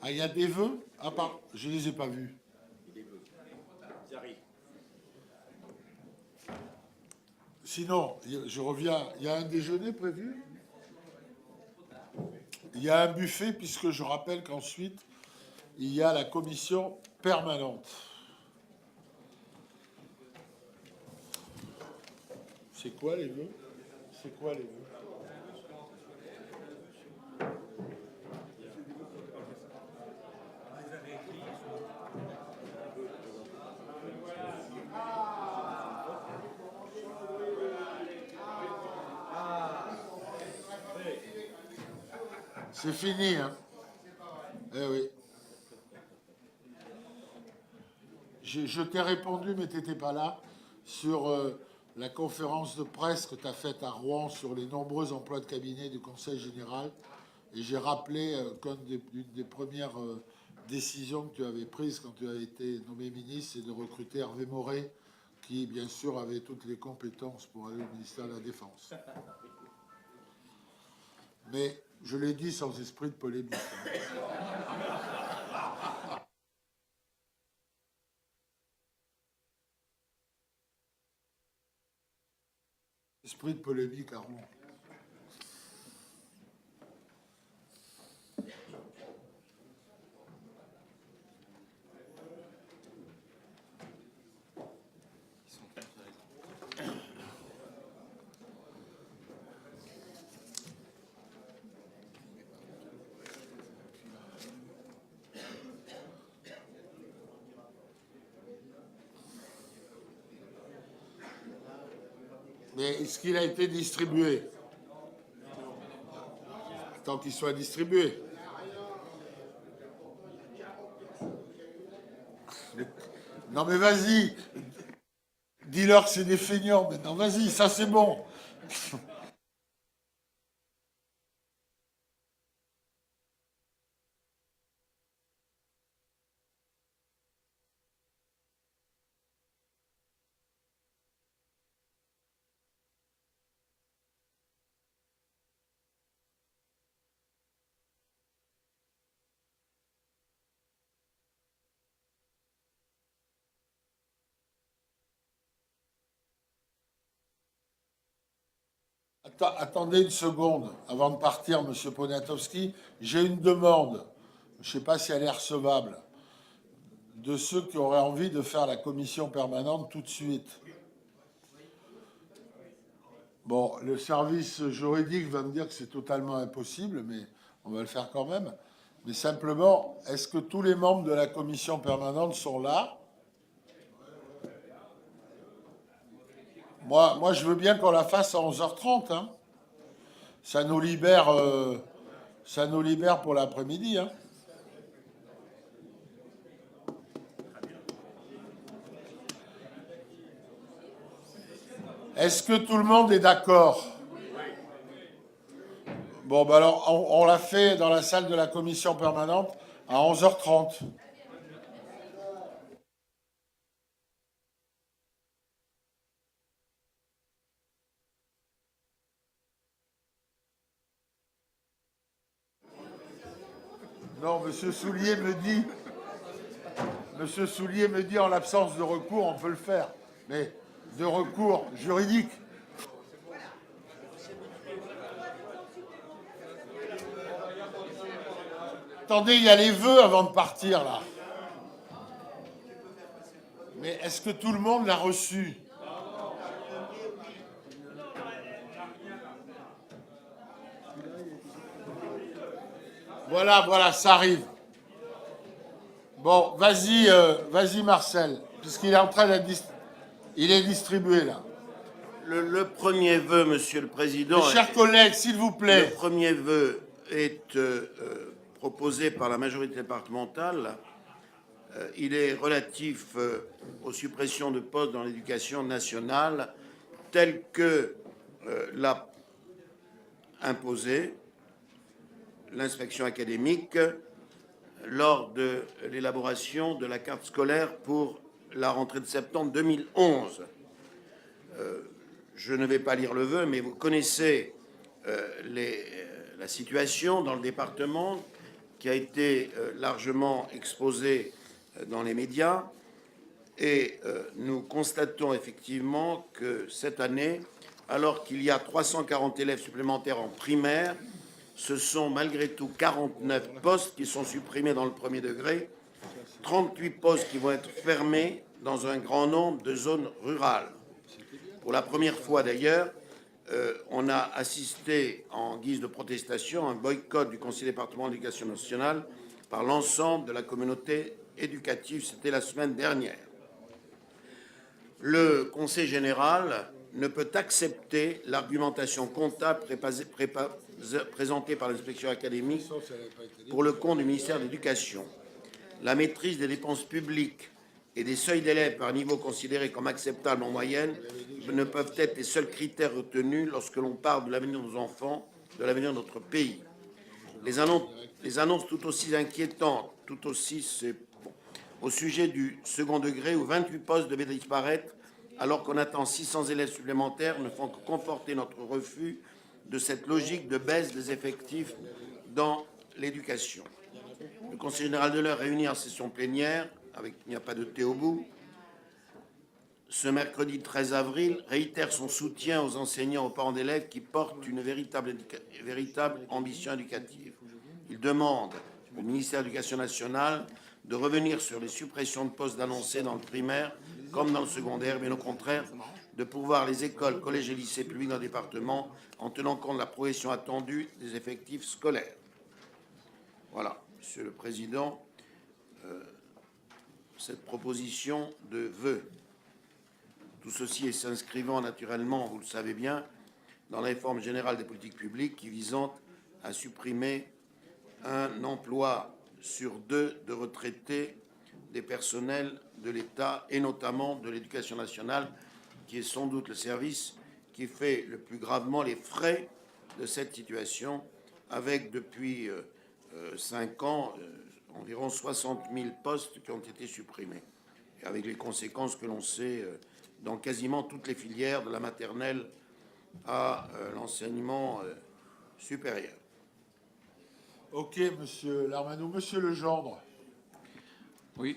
Ah, il y a des vœux? Ah, pardon, je ne les ai pas vus. Sinon, je reviens. Il y a un déjeuner prévu? Il y a un buffet, puisque je rappelle qu'ensuite, il y a la commission permanente. C'est quoi les vœux? C'est quoi les vœux? C'est fini, hein? Eh oui. Je t'ai répondu, mais tu n'étais pas là, sur la conférence de presse que tu as faite à Rouen sur les nombreux emplois de cabinet du Conseil général. Et j'ai rappelé qu'une des premières décisions que tu avais prises quand tu as été nommé ministre, c'est de recruter Hervé Moret, qui, bien sûr, avait toutes les compétences pour aller au ministère de la Défense. Mais je l'ai dit sans esprit de polémique. Esprit de polémique à Rouen. Mais est-ce qu'il a été distribué? Tant qu'il soit distribué. Non mais vas-y. Dis-leur que c'est des feignants maintenant. Vas-y, ça c'est bon. Attendez une seconde, avant de partir, Monsieur Poniatowski. J'ai une demande, je ne sais pas si elle est recevable, de ceux qui auraient envie de faire la commission permanente tout de suite. Bon, le service juridique va me dire que c'est totalement impossible, mais on va le faire quand même. Mais simplement, est-ce que tous les membres de la commission permanente sont là? Moi, je veux bien qu'on la fasse à 11h30. Hein. Ça nous libère pour l'après-midi. Hein. Est-ce que tout le monde est d'accord? Bon, ben alors, on l'a fait dans la salle de la commission permanente à 11h30. Non, Monsieur Soulier me dit en l'absence de recours, on peut le faire. Mais de recours juridique. Attendez, il y a les vœux avant de partir, là. Mais est-ce que tout le monde l'a reçu? Voilà, ça arrive. Bon, vas-y Marcel, puisqu'il est en train d'être il est distribué là. Le premier vœu, Monsieur le Président. Mes chers collègues, s'il vous plaît. Le premier vœu est proposé par la majorité départementale. Il est relatif aux suppressions de postes dans l'éducation nationale telles que l'a imposé l'inspection académique lors de l'élaboration de la carte scolaire pour la rentrée de septembre 2011. Je ne vais pas lire le vœu, mais vous connaissez la situation dans le département qui a été largement exposée dans les médias. Et nous constatons effectivement que cette année, alors qu'il y a 340 élèves supplémentaires en primaire, ce sont malgré tout 49 postes qui sont supprimés dans le premier degré, 38 postes qui vont être fermés dans un grand nombre de zones rurales. Pour la première fois d'ailleurs, on a assisté en guise de protestation à un boycott du Conseil départemental de l'éducation nationale par l'ensemble de la communauté éducative. C'était la semaine dernière. Le Conseil général ne peut accepter l'argumentation comptable présentée par l'inspection académique pour le compte du ministère de l'Éducation. La maîtrise des dépenses publiques et des seuils d'élèves par niveau considérés comme acceptables en moyenne ne peuvent être les seuls critères retenus lorsque l'on parle de l'avenir de nos enfants, de l'avenir de notre pays. Les annonces tout aussi inquiétantes, au sujet du second degré où 28 postes devaient disparaître alors qu'on attend 600 élèves supplémentaires ne font que conforter notre refus de cette logique de baisse des effectifs dans l'éducation. Le Conseil général de l'Eure réuni en session plénière, il n'y a pas de thé au bout, ce mercredi 13 avril, réitère son soutien aux enseignants, aux parents d'élèves qui portent une véritable ambition éducative. Il demande au ministère de l'Éducation nationale de revenir sur les suppressions de postes annoncées dans le primaire comme dans le secondaire, mais au contraire de pourvoir les écoles, collèges et lycées publics dans le département en tenant compte de la progression attendue des effectifs scolaires. Voilà, Monsieur le Président, cette proposition de vœu. Tout ceci est s'inscrivant naturellement, vous le savez bien, dans la réforme générale des politiques publiques qui visant à supprimer un emploi sur 2 de retraités des personnels de l'État et notamment de l'Éducation nationale, qui est sans doute le service qui fait le plus gravement les frais de cette situation, avec depuis 5 ans environ 60 000 postes qui ont été supprimés, et avec les conséquences que l'on sait dans quasiment toutes les filières, de la maternelle à l'enseignement supérieur. Ok, Monsieur Larmanou. Monsieur Legendre. Oui.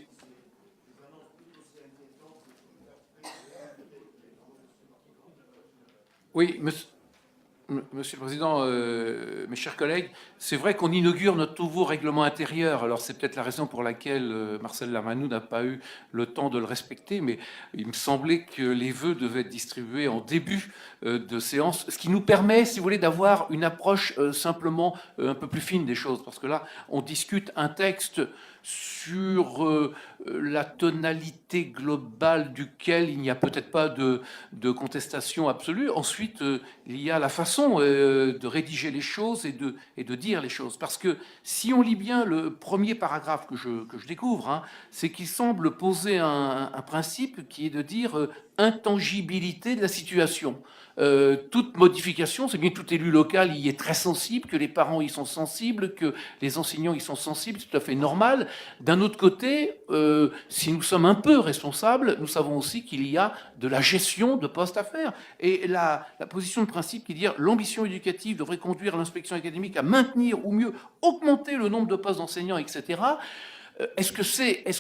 Oui, Monsieur le Président, mes chers collègues, c'est vrai qu'on inaugure notre nouveau règlement intérieur. Alors c'est peut-être la raison pour laquelle Marcel Larmanou n'a pas eu le temps de le respecter, mais il me semblait que les vœux devaient être distribués en début de séance, ce qui nous permet, si vous voulez, d'avoir une approche simplement un peu plus fine des choses, parce que là, on discute un texte sur la tonalité globale duquel il n'y a peut-être pas de contestation absolue. Ensuite, il y a la façon de rédiger les choses et de dire les choses. Parce que si on lit bien le premier paragraphe que je découvre, hein, c'est qu'il semble poser un principe qui est de dire intangibilité de la situation. toute modification, c'est bien que tout élu local y est très sensible, que les parents y sont sensibles, que les enseignants y sont sensibles, c'est tout à fait normal. D'un autre côté, si nous sommes un peu responsables, nous savons aussi qu'il y a de la gestion de postes à faire. Et la position de principe qui dit l'ambition éducative devrait conduire l'inspection académique à maintenir ou mieux augmenter le nombre de postes d'enseignants, etc. Est-ce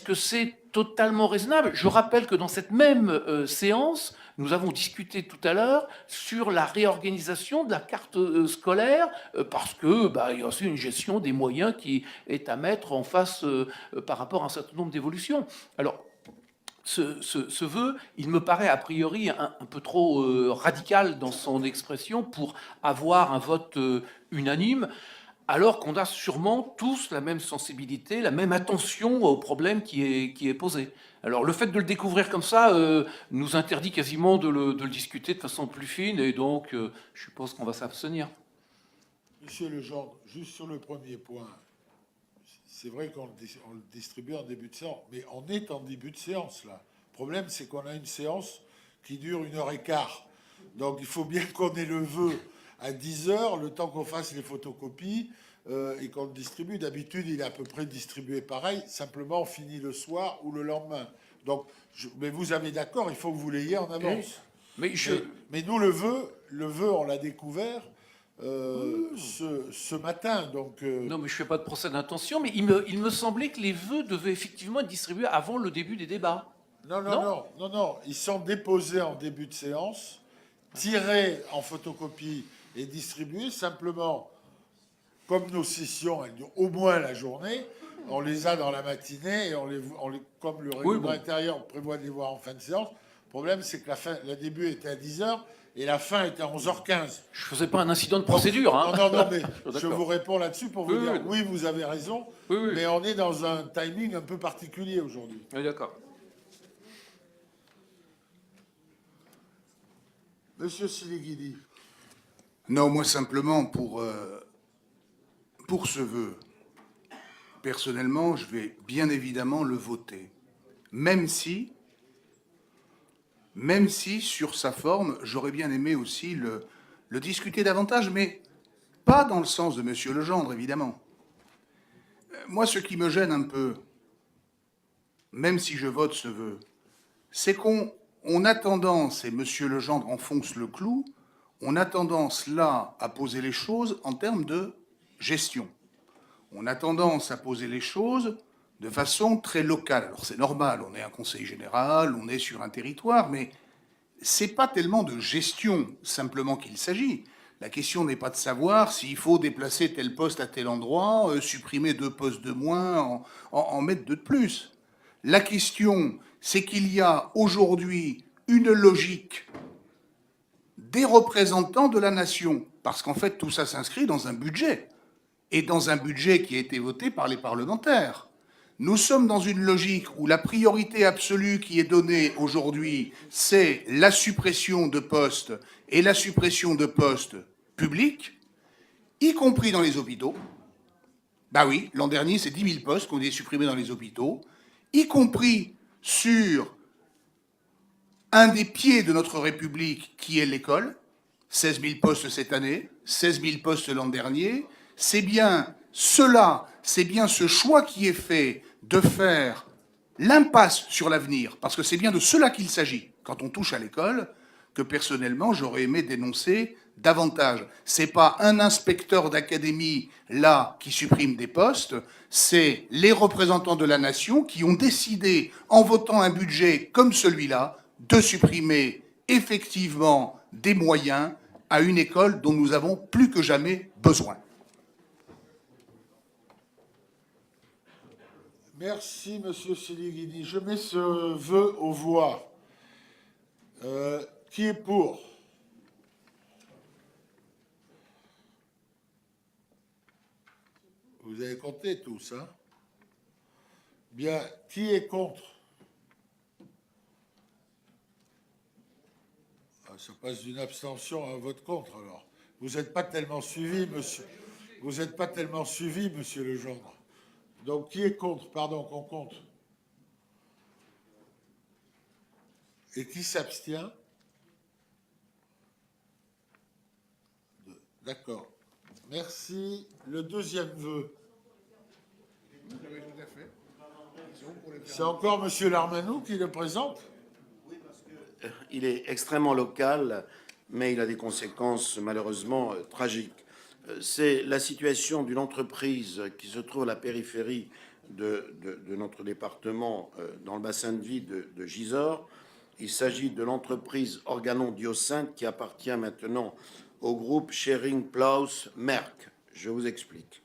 que c'est totalement raisonnable? Je rappelle que dans cette même séance, nous avons discuté tout à l'heure sur la réorganisation de la carte scolaire, parce que il y a aussi une gestion des moyens qui est à mettre en face par rapport à un certain nombre d'évolutions. Alors, ce vœu, il me paraît a priori un peu trop radical dans son expression pour avoir un vote unanime, alors qu'on a sûrement tous la même sensibilité, la même attention au problème qui est posé. Alors le fait de le découvrir comme ça nous interdit quasiment de le discuter de façon plus fine, et donc je suppose qu'on va s'abstenir. Monsieur Legendre, juste sur le premier point, c'est vrai qu'on le distribue en début de séance, mais on est en début de séance, là. Le problème, c'est qu'on a une séance qui dure 1h15. Donc il faut bien qu'on ait le vœu à 10h, le temps qu'on fasse les photocopies et qu'on le distribue. D'habitude, il est à peu près distribué pareil, simplement on finit le soir ou le lendemain. Donc, mais vous avez d'accord, il faut que vous l'ayez en avance. Mais nous, le vœu, on l'a découvert ce matin. Donc, Non, mais je ne fais pas de procès d'intention, mais il me semblait que les vœux devaient effectivement être distribués avant le début des débats. Non. Ils sont déposés en début de séance, tirés en photocopie et distribués. Simplement, comme nos sessions, elles durent au moins la journée, on les a dans la matinée et comme le règlement intérieur prévoit de les voir en fin de séance. Le problème, c'est que le début était à 10h et la fin était à 11h15. Je ne faisais pas un incident de procédure. Non, mais je vous réponds là-dessus pour vous dire oui, vous avez raison, mais on est dans un timing un peu particulier aujourd'hui. Oui, d'accord. Monsieur Siligidi. Non, moi simplement pour ce vœu, personnellement, je vais bien évidemment le voter, même si sur sa forme, j'aurais bien aimé aussi le discuter davantage, mais pas dans le sens de Monsieur Legendre, évidemment. Moi, ce qui me gêne un peu, même si je vote ce vœu, c'est qu'on a tendance, et Monsieur Legendre enfonce le clou, on a tendance là à poser les choses en termes de gestion. On a tendance à poser les choses de façon très locale. Alors c'est normal, on est un conseil général, on est sur un territoire, mais c'est pas tellement de gestion simplement qu'il s'agit. La question n'est pas de savoir s'il faut déplacer tel poste à tel endroit, supprimer 2 postes de moins, en mettre 2 de plus. La question, c'est qu'il y a aujourd'hui une logique des représentants de la nation, parce qu'en fait tout ça s'inscrit dans un budget, et dans un budget qui a été voté par les parlementaires. Nous sommes dans une logique où la priorité absolue qui est donnée aujourd'hui, c'est la suppression de postes, et la suppression de postes publics, y compris dans les hôpitaux. Ben oui, l'an dernier, c'est 10 000 postes qu'on a supprimés dans les hôpitaux, y compris sur un des pieds de notre République qui est l'école. 16 000 postes cette année, 16 000 postes l'an dernier. C'est bien cela, c'est bien ce choix qui est fait de faire l'impasse sur l'avenir, parce que c'est bien de cela qu'il s'agit quand on touche à l'école, que personnellement j'aurais aimé dénoncer davantage. C'est pas un inspecteur d'académie là qui supprime des postes, c'est les représentants de la nation qui ont décidé, en votant un budget comme celui-là, de supprimer effectivement des moyens à une école dont nous avons plus que jamais besoin. Merci, Monsieur Siligidi. Je mets ce vœu aux voix. Qui est pour? Vous avez compté tous, hein? Bien. Qui est contre? Ça passe d'une abstention à un vote contre, alors. Vous n'êtes pas tellement suivi, monsieur. Vous n'êtes pas tellement suivi, monsieur Legendre. Donc, qui est contre? Pardon, qu'on compte. Et qui s'abstient? D'accord. Merci. Le deuxième vœu. C'est encore M. Larmanou qui le présente? Il est extrêmement local, mais il a des conséquences malheureusement tragiques. C'est la situation d'une entreprise qui se trouve à la périphérie de notre département, dans le bassin de vie de Gisors. Il s'agit de l'entreprise Organon Diosynth qui appartient maintenant au groupe Schering-Plough Merck. Je vous explique.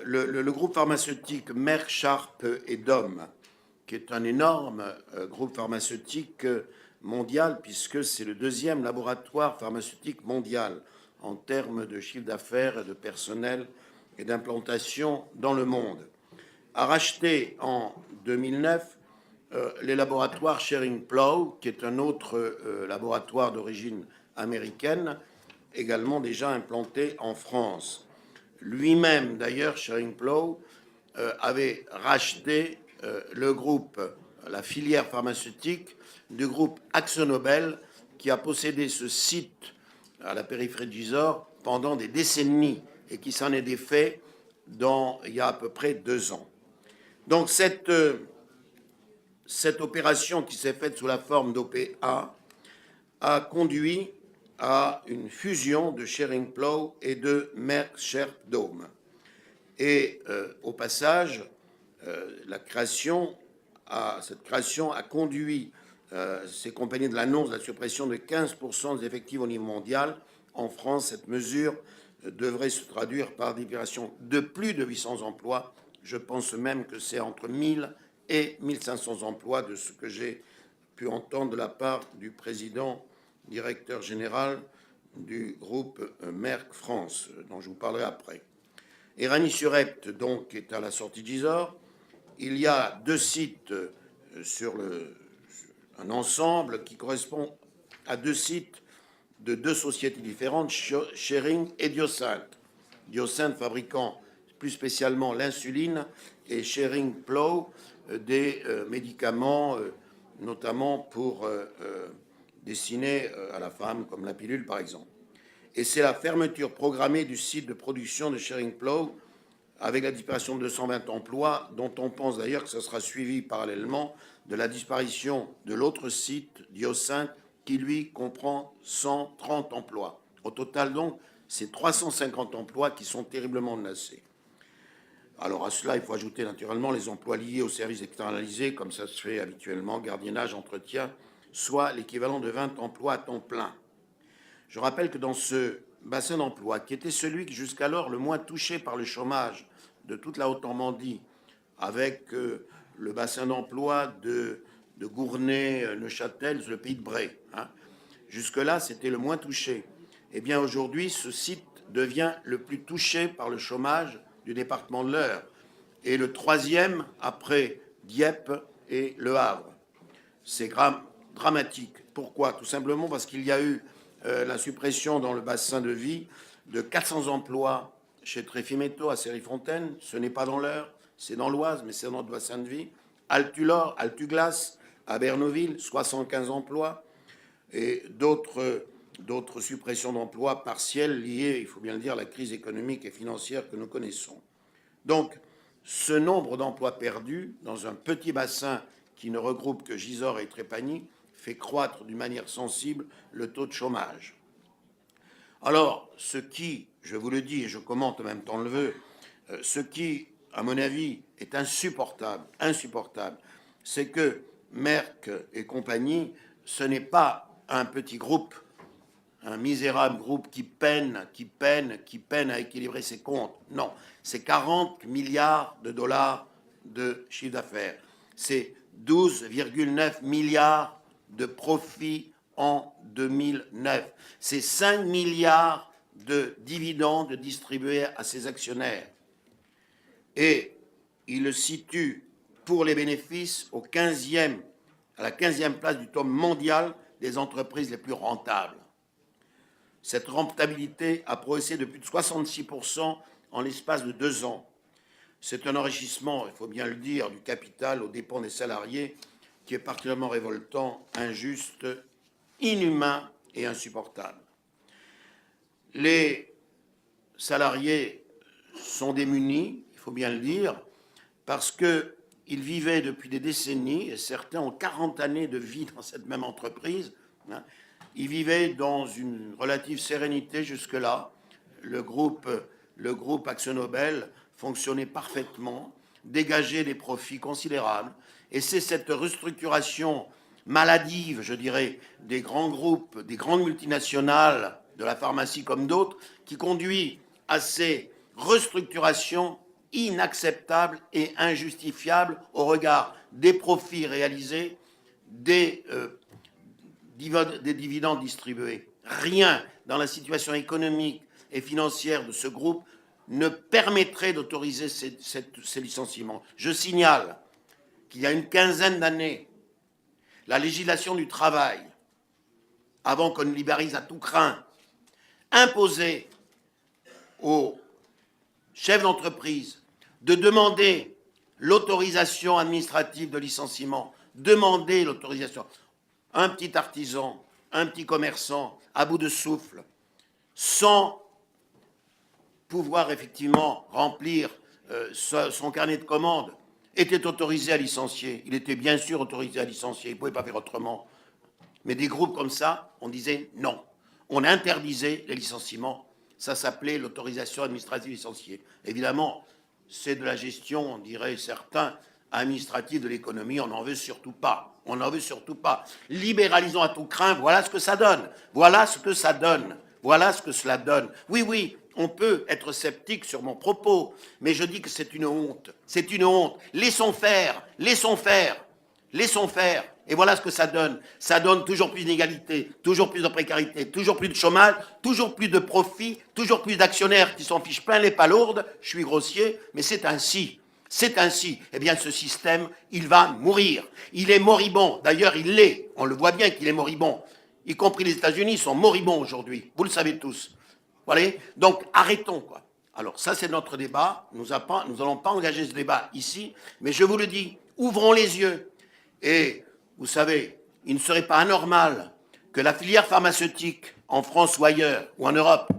Le groupe pharmaceutique Merck Sharp et Dohme, qui est un énorme groupe pharmaceutique mondial, puisque c'est le deuxième laboratoire pharmaceutique mondial en termes de chiffre d'affaires, de personnel et d'implantation dans le monde, a racheté en 2009 les laboratoires Schering-Plough, qui est un autre laboratoire d'origine américaine, également déjà implanté en France. Lui-même, d'ailleurs, Schering-Plough avait racheté le groupe, la filière pharmaceutique du groupe AkzoNobel, qui a possédé ce site à la périphérie de Gisors pendant des décennies et qui s'en est défait il y a à peu près 2 ans. Donc cette opération qui s'est faite sous la forme d'OPA a conduit à une fusion de Schering-Plough et de Merck Sharp Dohme. Et au passage, cette création a conduit ces compagnies de l'annonce de la suppression de 15% des effectifs au niveau mondial. En France, cette mesure devrait se traduire par la libération de plus de 800 emplois. Je pense même que c'est entre 1000 et 1500 emplois, de ce que j'ai pu entendre de la part du président directeur général du groupe Merck France, dont je vous parlerai après. Éragny-sur-Epte, donc, est à la sortie de Gisors. Il y a 2 sites sur un ensemble qui correspond à 2 sites de 2 sociétés différentes, Schering et Diosynth. Diosynth fabriquant plus spécialement l'insuline et Schering-Plough des médicaments, notamment pour destinés à la femme, comme la pilule par exemple. Et c'est la fermeture programmée du site de production de Schering-Plough avec la disparition de 220 emplois, dont on pense d'ailleurs que ce sera suivi parallèlement de la disparition de l'autre site, Diosynth, qui lui comprend 130 emplois. Au total donc, c'est 350 emplois qui sont terriblement menacés. Alors à cela, il faut ajouter naturellement les emplois liés aux services externalisés, comme ça se fait habituellement, gardiennage, entretien, soit l'équivalent de 20 emplois à temps plein. Je rappelle que dans ce bassin d'emploi, qui était celui qui jusqu'alors le moins touché par le chômage de toute la Haute-Normandie, avec le bassin d'emploi de Gournay, Neuchâtel, le pays de Bray, jusque-là, c'était le moins touché. Eh bien, aujourd'hui, ce site devient le plus touché par le chômage du département de l'Eure, et le 3e après Dieppe et Le Havre. C'est dramatique. Pourquoi? Tout simplement parce qu'il y a eu la suppression dans le bassin de vie de 400 emplois chez Tréfimétaux à Série-Fontaine. Ce n'est pas dans l'Eure, c'est dans l'Oise, mais c'est dans notre bassin de vie. Altulor, Altuglas à Bernoville, 75 emplois, et d'autres suppressions d'emplois partielles liées, il faut bien le dire, à la crise économique et financière que nous connaissons. Donc, ce nombre d'emplois perdus dans un petit bassin qui ne regroupe que Gisors et Trépagny fait croître d'une manière sensible le taux de chômage. Alors, ce qui, je vous le dis et je commente en même temps le vœu, ce qui, à mon avis, est insupportable, c'est que Merck et compagnie, ce n'est pas un petit groupe, un misérable groupe qui peine à équilibrer ses comptes. Non, c'est 40 milliards de dollars de chiffre d'affaires. C'est 12,9 milliards de profits en 2009. C'est 5 milliards de dividendes distribués à ses actionnaires. Et il le situe pour les bénéfices à la 15e place du top mondial des entreprises les plus rentables. Cette rentabilité a progressé de plus de 66% en l'espace de 2 ans. C'est un enrichissement, il faut bien le dire, du capital aux dépens des salariés qui est particulièrement révoltant, injuste, inhumain et insupportable. Les salariés sont démunis, il faut bien le dire, parce qu'ils vivaient depuis des décennies, et certains ont 40 années de vie dans cette même entreprise, hein, ils vivaient dans une relative sérénité jusque-là. Le groupe AkzoNobel fonctionnait parfaitement, dégageait des profits considérables, et c'est cette restructuration maladive, je dirais, des grands groupes, des grandes multinationales, de la pharmacie comme d'autres, qui conduit à ces restructurations inacceptables et injustifiables au regard des profits réalisés, des dividendes distribués. Rien dans la situation économique et financière de ce groupe ne permettrait d'autoriser ces licenciements. Je signale qu'il y a une quinzaine d'années, la législation du travail, avant qu'on ne libéralise à tout crin, imposait aux chefs d'entreprise de demander l'autorisation administrative de licenciement, demander l'autorisation. Un petit artisan, un petit commerçant, à bout de souffle, sans pouvoir effectivement remplir son carnet de commandes, était autorisé à licencier. Il était bien sûr autorisé à licencier, il ne pouvait pas faire autrement. Mais des groupes comme ça, on disait non. On interdisait les licenciements. Ça s'appelait l'autorisation administrative licenciée. Évidemment, c'est de la gestion, on dirait certains, administrative de l'économie. On n'en veut surtout pas. On n'en veut surtout pas. Libéralisons à tout crin. Voilà ce que ça donne. Voilà ce que ça donne. Voilà ce que cela donne. Oui, oui, on peut être sceptique sur mon propos, mais je dis que c'est une honte. C'est une honte. Laissons faire. Laissons faire. Laissons faire. Et voilà ce que ça donne. Ça donne toujours plus d'inégalité, toujours plus de précarité, toujours plus de chômage, toujours plus de profits, toujours plus d'actionnaires qui s'en fichent plein les palourdes. Je suis grossier, mais c'est ainsi. C'est ainsi. Eh bien, ce système, il va mourir. Il est moribond. D'ailleurs, il l'est. On le voit bien qu'il est moribond. Y compris les États-Unis, ils sont moribonds aujourd'hui. Vous le savez tous. Voilà. Donc, arrêtons, quoi. Alors, ça, c'est notre débat. Nous n'allons pas engager ce débat ici, mais je vous le dis, ouvrons les yeux. Et vous savez, il ne serait pas anormal que la filière pharmaceutique, en France ou ailleurs, ou en Europe,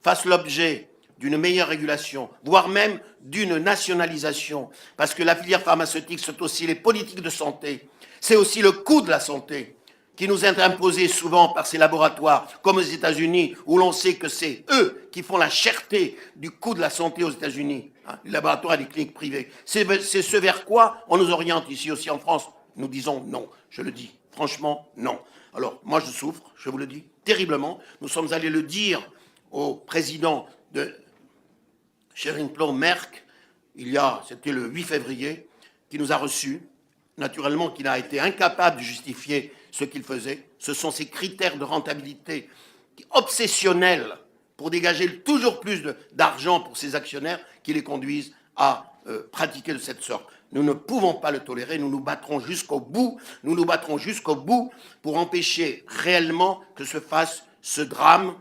fasse l'objet d'une meilleure régulation, voire même d'une nationalisation, parce que la filière pharmaceutique, c'est aussi les politiques de santé, c'est aussi le coût de la santé, qui nous est imposé souvent par ces laboratoires, comme aux États-Unis, où l'on sait que c'est eux qui font la cherté du coût de la santé aux États-Unis, hein, les laboratoires et les cliniques privées. C'est ce vers quoi on nous oriente ici aussi en France. Nous disons non, je le dis, franchement, non. Alors, moi je souffre, je vous le dis, terriblement. Nous sommes allés le dire au président de Schering-Plough, Merck, c'était le 8 février, qui nous a reçus, naturellement, qui n'a été incapable de justifier ce qu'il faisait. Ce sont ces critères de rentabilité obsessionnels pour dégager toujours plus d'argent pour ses actionnaires qui les conduisent à pratiquer de cette sorte. Nous ne pouvons pas le tolérer, nous nous battrons jusqu'au bout, pour empêcher réellement que se fasse ce drame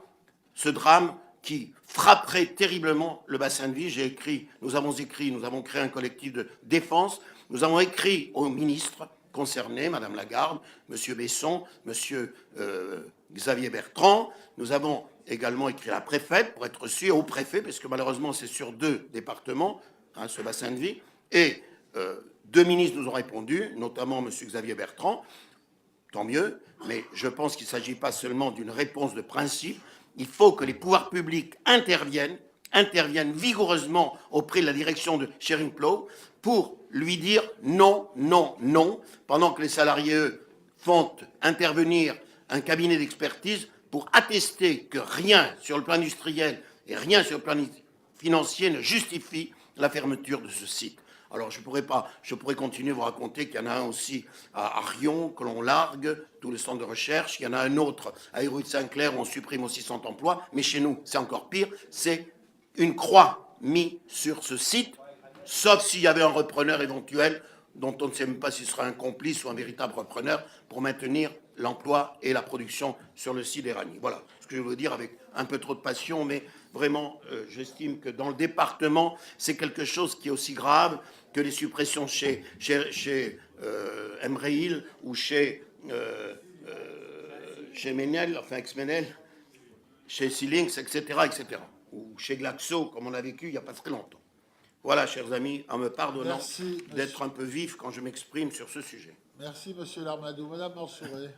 qui frapperait terriblement le bassin de vie. Nous avons créé un collectif de défense, nous avons écrit aux ministres concernés, Madame Lagarde, Monsieur Besson, Monsieur Xavier Bertrand, nous avons également écrit à la préfète pour être sûr, au préfet, parce que malheureusement c'est sur 2 départements, hein, ce bassin de vie, et 2 ministres nous ont répondu, notamment M. Xavier Bertrand, tant mieux, mais je pense qu'il ne s'agit pas seulement d'une réponse de principe, il faut que les pouvoirs publics interviennent vigoureusement auprès de la direction de Schering-Plough pour lui dire non, non, non, pendant que les salariés, eux, font intervenir un cabinet d'expertise pour attester que rien sur le plan industriel et rien sur le plan financier ne justifie la fermeture de ce site. Alors, je pourrais continuer à vous raconter qu'il y en a un aussi à Rion, que l'on largue, tout le centre de recherche. Il y en a un autre à Hérouville-Saint-Clair, où on supprime aussi 100 emplois. Mais chez nous, c'est encore pire. C'est une croix mise sur ce site, sauf s'il y avait un repreneur éventuel, dont on ne sait même pas s'il sera un complice ou un véritable repreneur, pour maintenir l'emploi et la production sur le site d'Éragny. Voilà ce que je veux dire avec un peu trop de passion, mais vraiment, j'estime que dans le département, c'est quelque chose qui est aussi grave que les suppressions chez Emreil ou chez Menel, enfin ex-Menel, chez Silinx, etc., ou chez Glaxo, comme on a vécu il n'y a pas très longtemps. Voilà, chers amis, en me pardonnant Merci, d'être un peu vif quand je m'exprime sur ce sujet. Merci, Monsieur Larmadou. Madame Mansouré.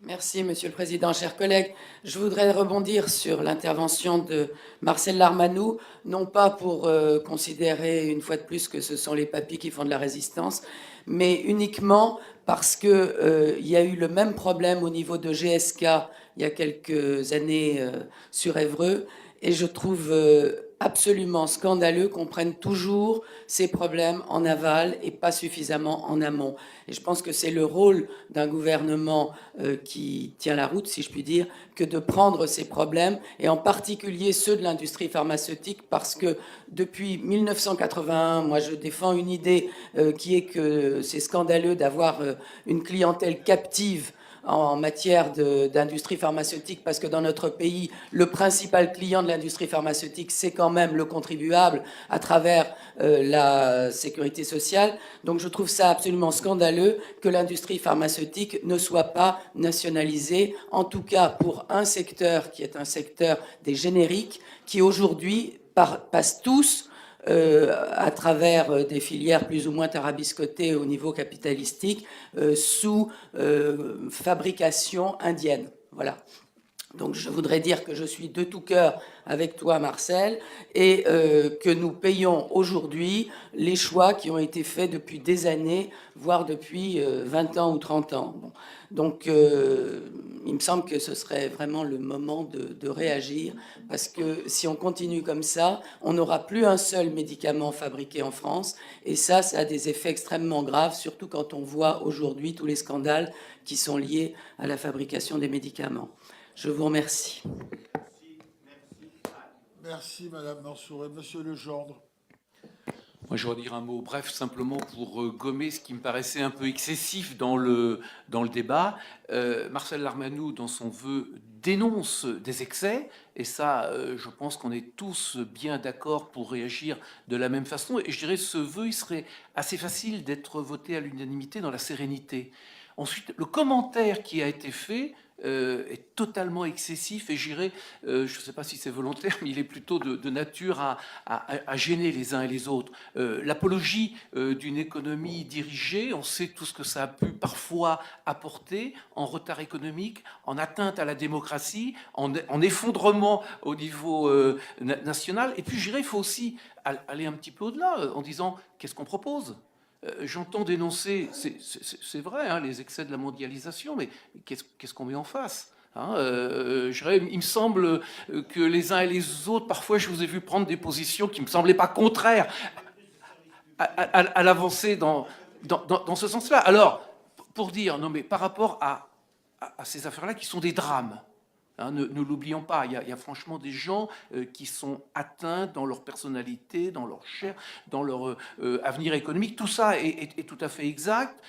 Merci, Monsieur le Président. Chers collègues, je voudrais rebondir sur l'intervention de Marcel Larmanou, non pas pour considérer une fois de plus que ce sont les papis qui font de la résistance, mais uniquement parce qu'il y a eu le même problème au niveau de GSK il y a quelques années sur Évreux, et je trouve absolument scandaleux qu'on prenne toujours ces problèmes en aval et pas suffisamment en amont. Et je pense que c'est le rôle d'un gouvernement qui tient la route, si je puis dire, que de prendre ces problèmes, et en particulier ceux de l'industrie pharmaceutique, parce que depuis 1981, moi je défends une idée qui est que c'est scandaleux d'avoir une clientèle captive en matière d'industrie pharmaceutique, parce que dans notre pays, le principal client de l'industrie pharmaceutique, c'est quand même le contribuable à travers la sécurité sociale. Donc je trouve ça absolument scandaleux que l'industrie pharmaceutique ne soit pas nationalisée, en tout cas pour un secteur qui est un secteur des génériques, qui aujourd'hui passent tous à travers des filières plus ou moins tarabiscotées au niveau capitalistique, sous fabrication indienne. Voilà. Donc je voudrais dire que je suis de tout cœur avec toi, Marcel, et que nous payons aujourd'hui les choix qui ont été faits depuis des années, voire depuis 20 ans ou 30 ans. Bon. Donc il me semble que ce serait vraiment le moment de réagir, parce que si on continue comme ça, on n'aura plus un seul médicament fabriqué en France, et ça a des effets extrêmement graves, surtout quand on voit aujourd'hui tous les scandales qui sont liés à la fabrication des médicaments. Je vous remercie. Merci, Madame Mansouré. Monsieur Legendre. Moi, je voudrais dire un mot bref, simplement pour gommer ce qui me paraissait un peu excessif dans le débat. Marcel Larmanou, dans son vœu, dénonce des excès, et ça, je pense qu'on est tous bien d'accord pour réagir de la même façon. Et je dirais, ce vœu, il serait assez facile d'être voté à l'unanimité dans la sérénité. Ensuite, le commentaire qui a été fait est totalement excessif, et j'irais, je ne sais pas si c'est volontaire, mais il est plutôt de nature à gêner les uns et les autres. L'apologie d'une économie dirigée, on sait tout ce que ça a pu parfois apporter en retard économique, en atteinte à la démocratie, en effondrement au niveau national. Et puis j'irais, il faut aussi aller un petit peu au-delà en disant qu'est-ce qu'on propose. J'entends dénoncer, c'est vrai, hein, les excès de la mondialisation, mais qu'est-ce qu'on met en face, hein, il me semble que les uns et les autres, parfois je vous ai vu prendre des positions qui ne me semblaient pas contraires à l'avancée dans ce sens-là. Alors, pour dire, non mais par rapport à ces affaires-là qui sont des drames, hein, ne l'oublions pas, il y a franchement des gens qui sont atteints dans leur personnalité, dans leur chair, dans leur avenir économique. Tout ça est tout à fait exact.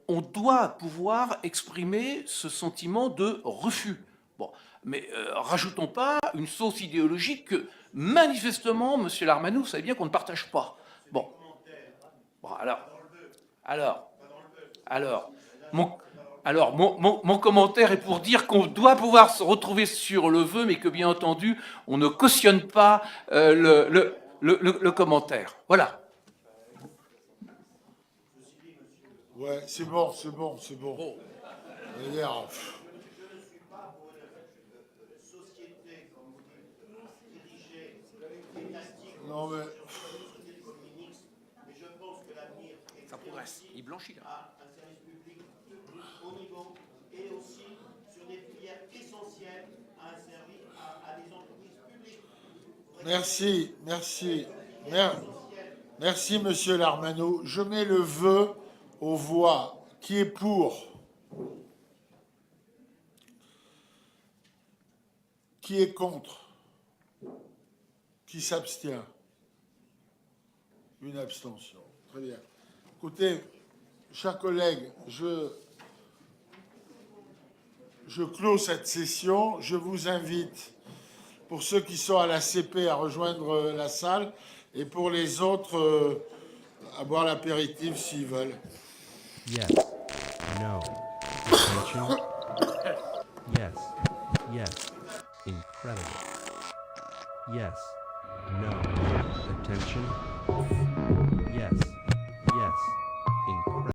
On doit pouvoir exprimer ce sentiment de refus. Bon, mais rajoutons pas une sauce idéologique que, manifestement, M. Larmanou, vous savez bien qu'on ne partage pas. Bon, alors, mon commentaire est pour dire qu'on doit pouvoir se retrouver sur le vœu, mais que, bien entendu, on ne cautionne pas le commentaire. Voilà. Ouais, c'est bon. D'ailleurs, non mais... Ça progresse. Il blanchit là. Au niveau et aussi sur des filières essentielles à un service à des entreprises publiques. Merci, Monsieur Larmanou. Je mets le vœu aux voix. Qui est pour? Qui est contre? Qui s'abstient? Une abstention. Très bien. Écoutez, chers collègues, je clôt cette session. Je vous invite, pour ceux qui sont à la CP, à rejoindre la salle, et pour les autres, à boire l'apéritif s'ils veulent. Yes. No. Attention. Yes. Yes. Incredible. Yes. No. Attention.